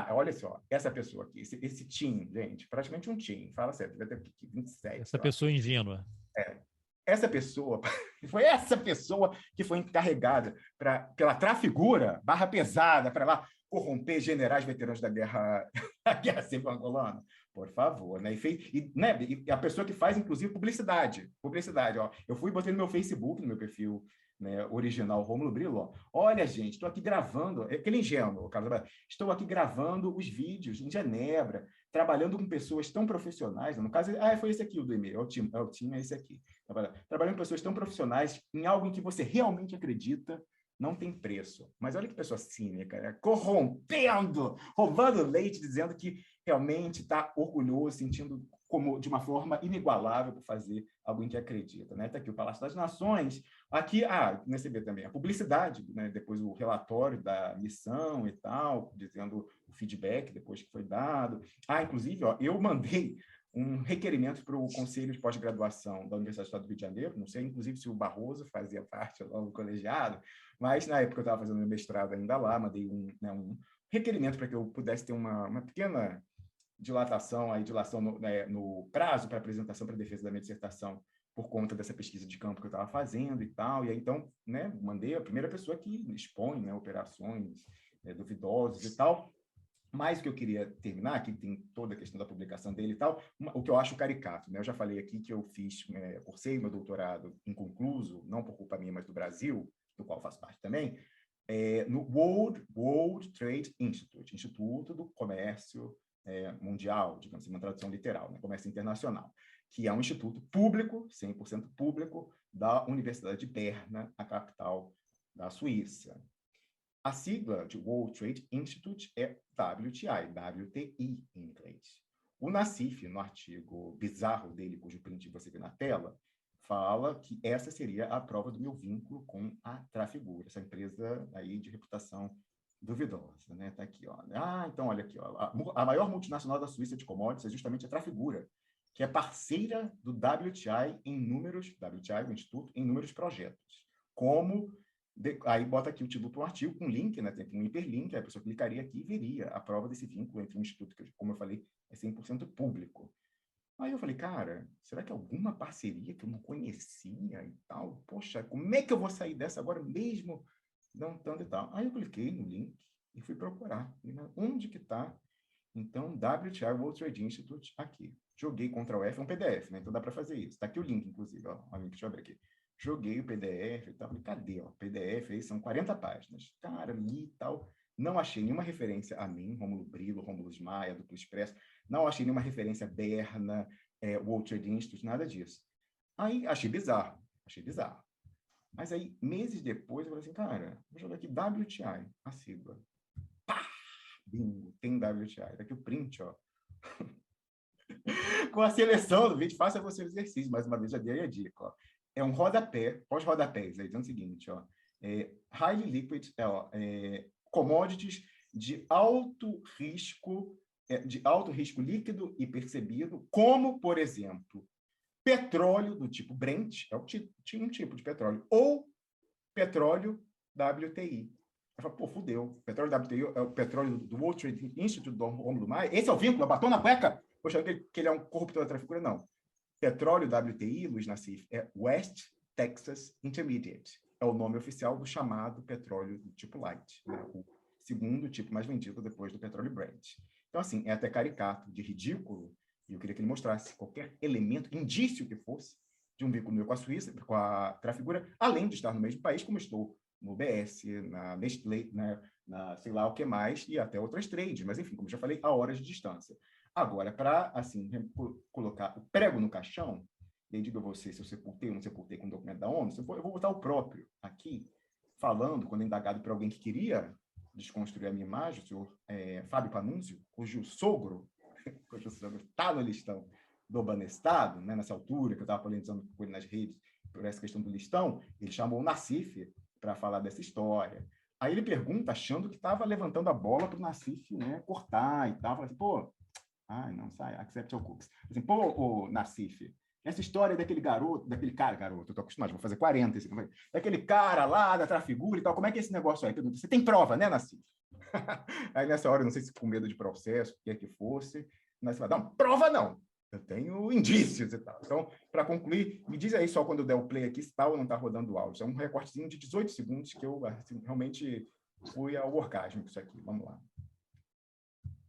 Olha só, essa pessoa aqui, esse team, gente, praticamente um team, fala sério, deve ter 27.
Essa pessoa ingênua.
Essa pessoa, foi essa pessoa que foi encarregada pela Trafigura, barra pesada, para lá corromper generais veteranos da guerra civil angolana, por favor, né? E a pessoa que faz, inclusive, publicidade, ó. Eu fui e botei no meu Facebook, no meu perfil, né, original, Rômulo Brilo, ó. Olha, gente, estou aqui gravando, aquele ingênuo, Carlos, estou aqui gravando os vídeos em Genebra, trabalhando com pessoas tão profissionais, no caso, foi esse aqui o do e-mail, é o time, é esse aqui. Trabalhando com pessoas tão profissionais em algo em que você realmente acredita, não tem preço. Mas olha que pessoa cínica, né? Corrompendo, roubando leite, dizendo que realmente está orgulhoso, sentindo como de uma forma inigualável por fazer algo em que acredita. Né? Está aqui o Palácio das Nações, aqui, nesse B também, a publicidade, né? Depois o relatório da missão e tal, dizendo o feedback depois que foi dado. Inclusive, ó, eu mandei um requerimento para o Conselho de Pós-Graduação da Universidade do Estado do Rio de Janeiro, não sei, inclusive, se o Barroso fazia parte lá do colegiado, mas na época eu estava fazendo meu mestrado ainda lá, mandei um requerimento para que eu pudesse ter uma pequena dilação no prazo para apresentação para defesa da minha dissertação por conta dessa pesquisa de campo que eu estava fazendo e tal, e aí então, né, mandei a primeira pessoa que expõe, né, operações duvidosas e tal. Mas o que eu queria terminar, aqui tem toda a questão da publicação dele e tal, o que eu acho caricato, né? Eu já falei aqui que eu cursei meu doutorado inconcluso, não por culpa minha, mas do Brasil, do qual faço parte também, no World Trade Institute, Instituto do Comércio Mundial, digamos assim, uma tradução literal, né? Comércio Internacional, que é um instituto público, 100% público, da Universidade de Berna, a capital da Suíça. A sigla de World Trade Institute é WTI em inglês. O Nassif, no artigo bizarro dele, cujo print você vê na tela, fala que essa seria a prova do meu vínculo com a Trafigura, essa empresa aí de reputação duvidosa, né? Tá aqui, ó. Então olha aqui, ó. A maior multinacional da Suíça de commodities é justamente a Trafigura, que é parceira do WTI em números, WTI, o Instituto, em números projetos, como aí bota aqui o título para um artigo com link, né? Tem um hiperlink, aí a pessoa clicaria aqui e veria a prova desse vínculo entre um instituto que, como eu falei, é 100% público. Aí eu falei, cara, será que é alguma parceria que eu não conhecia e tal? Poxa, como é que eu vou sair dessa agora mesmo? Não tanto e tal. Aí eu cliquei no link e fui procurar. Onde que está Então, WTI, World Trade Institute, aqui. Joguei Ctrl+F, é um PDF, né? Então dá para fazer isso. Está aqui o link, inclusive. Ó, o link, deixa eu abrir aqui. Joguei o PDF e tal. Falei, cadê? Ó, PDF aí são 40 páginas. Cara, li e tal. Não achei nenhuma referência a mim, Rômulo Brillo, Rômulo Maia, Duplo Expresso. Não achei nenhuma referência a Berna, World Trade Institute, nada disso. Aí achei bizarro. Mas aí, meses depois, eu falei assim, cara, vou jogar aqui WTI, a sigla. Pá! Bingo, tem WTI. Daqui o print, ó. Com a seleção do vídeo, faça você o exercício. Mais uma vez, já dei a dica, ó. É um rodapé, pós-rodapés, aí dizendo o seguinte, ó. Highly liquid, commodities de alto risco líquido e percebido, como, por exemplo, petróleo do tipo Brent, um tipo de petróleo, ou petróleo WTI. Eu falo, pô, fudeu. Petróleo WTI é o petróleo do World Trade Institute do Rômulo Maia. Esse é o vínculo, batom na cueca. Poxa, que ele é um corruptor da trafigura? Não. Petróleo WTI, Luiz Nassif, é West Texas Intermediate. É o nome oficial do chamado petróleo do tipo light, né? O segundo tipo mais vendido depois do petróleo Brent. Então, assim, é até caricato, de ridículo, e eu queria que ele mostrasse qualquer elemento, indício que fosse, de um vínculo meu com a Suíça, com a trafigura, além de estar no mesmo país, como estou no UBS, na Nestlé, na sei lá o que mais, e até outras trades, mas enfim, como já falei, a horas de distância. Agora, para, assim, colocar o prego no caixão, e aí digo a você se eu sepultei ou não sepultei com o documento da ONU, eu vou botar o próprio aqui, falando, quando indagado por alguém que queria desconstruir a minha imagem, o senhor Fábio Panunzio, cujo sogro está no listão do Banestado, né, nessa altura, que eu estava polemizando com ele nas redes por essa questão do listão, ele chamou o Nassif para falar dessa história. Aí ele pergunta, achando que estava levantando a bola para o Nassif, né, cortar e tal. Fala assim, pô, não sai, accept your cooks. Assim, pô, Nassif, essa história daquele garoto, eu tô acostumado, vou fazer 40, daquele cara lá da trafigura e tal, como é que é esse negócio aí? Você tem prova, né, Nassif? Aí nessa hora, eu não sei se com medo de processo, o que é que fosse, mas você vai dar uma prova, não. Eu tenho indícios e tal. Então, para concluir, me diz aí só quando eu der o play aqui, se está ou não está rodando o áudio. É um recortezinho de 18 segundos que eu assim, realmente fui ao orgasmo com isso aqui. Vamos lá.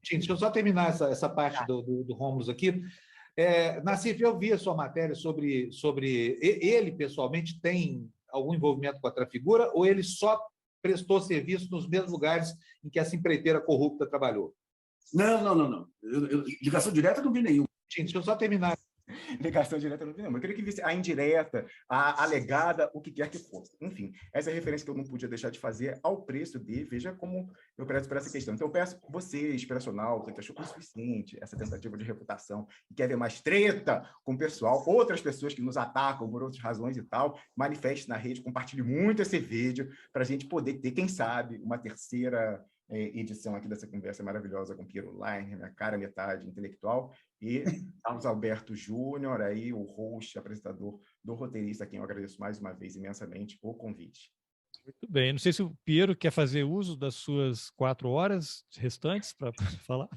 Deixa eu só terminar essa parte do Rômulo aqui. Nassif, eu vi a sua matéria sobre ele, pessoalmente, tem algum envolvimento com a trafigura ou ele só prestou serviço nos mesmos lugares em que essa empreiteira corrupta trabalhou?
Não. Ligação direta não vi nenhum.
Deixa eu só terminar.
Ligação direta não vi nenhuma. Eu queria que visse a indireta, a alegada, o que quer que fosse. Enfim, essa é a referência que eu não podia deixar de fazer ao preço de, veja como eu prezo por essa questão. Então, eu peço vocês, personal, que achou insuficiente essa tentativa de reputação e quer ver mais treta com o pessoal, outras pessoas que nos atacam por outras razões e tal, manifeste na rede, compartilhe muito esse vídeo para a gente poder ter, quem sabe, uma terceira edição aqui dessa conversa maravilhosa com Piero Leiner, minha cara metade intelectual, e Carlos Alberto Júnior, aí o host, apresentador do Roteirista, a quem eu agradeço mais uma vez imensamente o convite.
Muito bem. Não sei se o Piero quer fazer uso das suas 4 horas restantes para falar.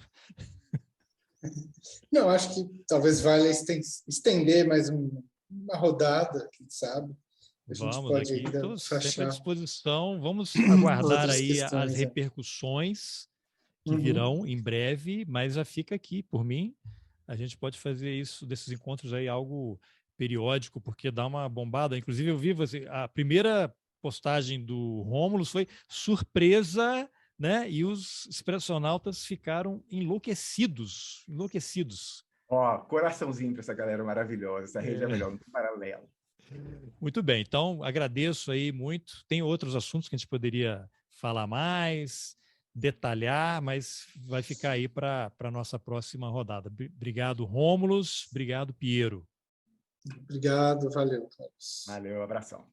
Não, acho que talvez valha estender mais uma rodada, quem sabe. A gente
vamos
pode
aqui,
ainda
sempre à disposição. Vamos aguardar aí as repercussões que virão em breve, mas já fica aqui, por mim, a gente pode fazer isso, desses encontros aí, algo periódico, porque dá uma bombada. Inclusive, eu vi a primeira postagem do Rômulo foi surpresa, né? E os expressionautas ficaram enlouquecidos.
Ó, coraçãozinho para essa galera maravilhosa, essa rede é melhor, não tem paralelo.
Muito bem, então agradeço aí muito. Tem outros assuntos que a gente poderia falar mais, detalhar, mas vai ficar aí para a nossa próxima rodada. Obrigado, Rômulo. Obrigado, Piero.
Obrigado, valeu, Carlos.
Valeu, abração.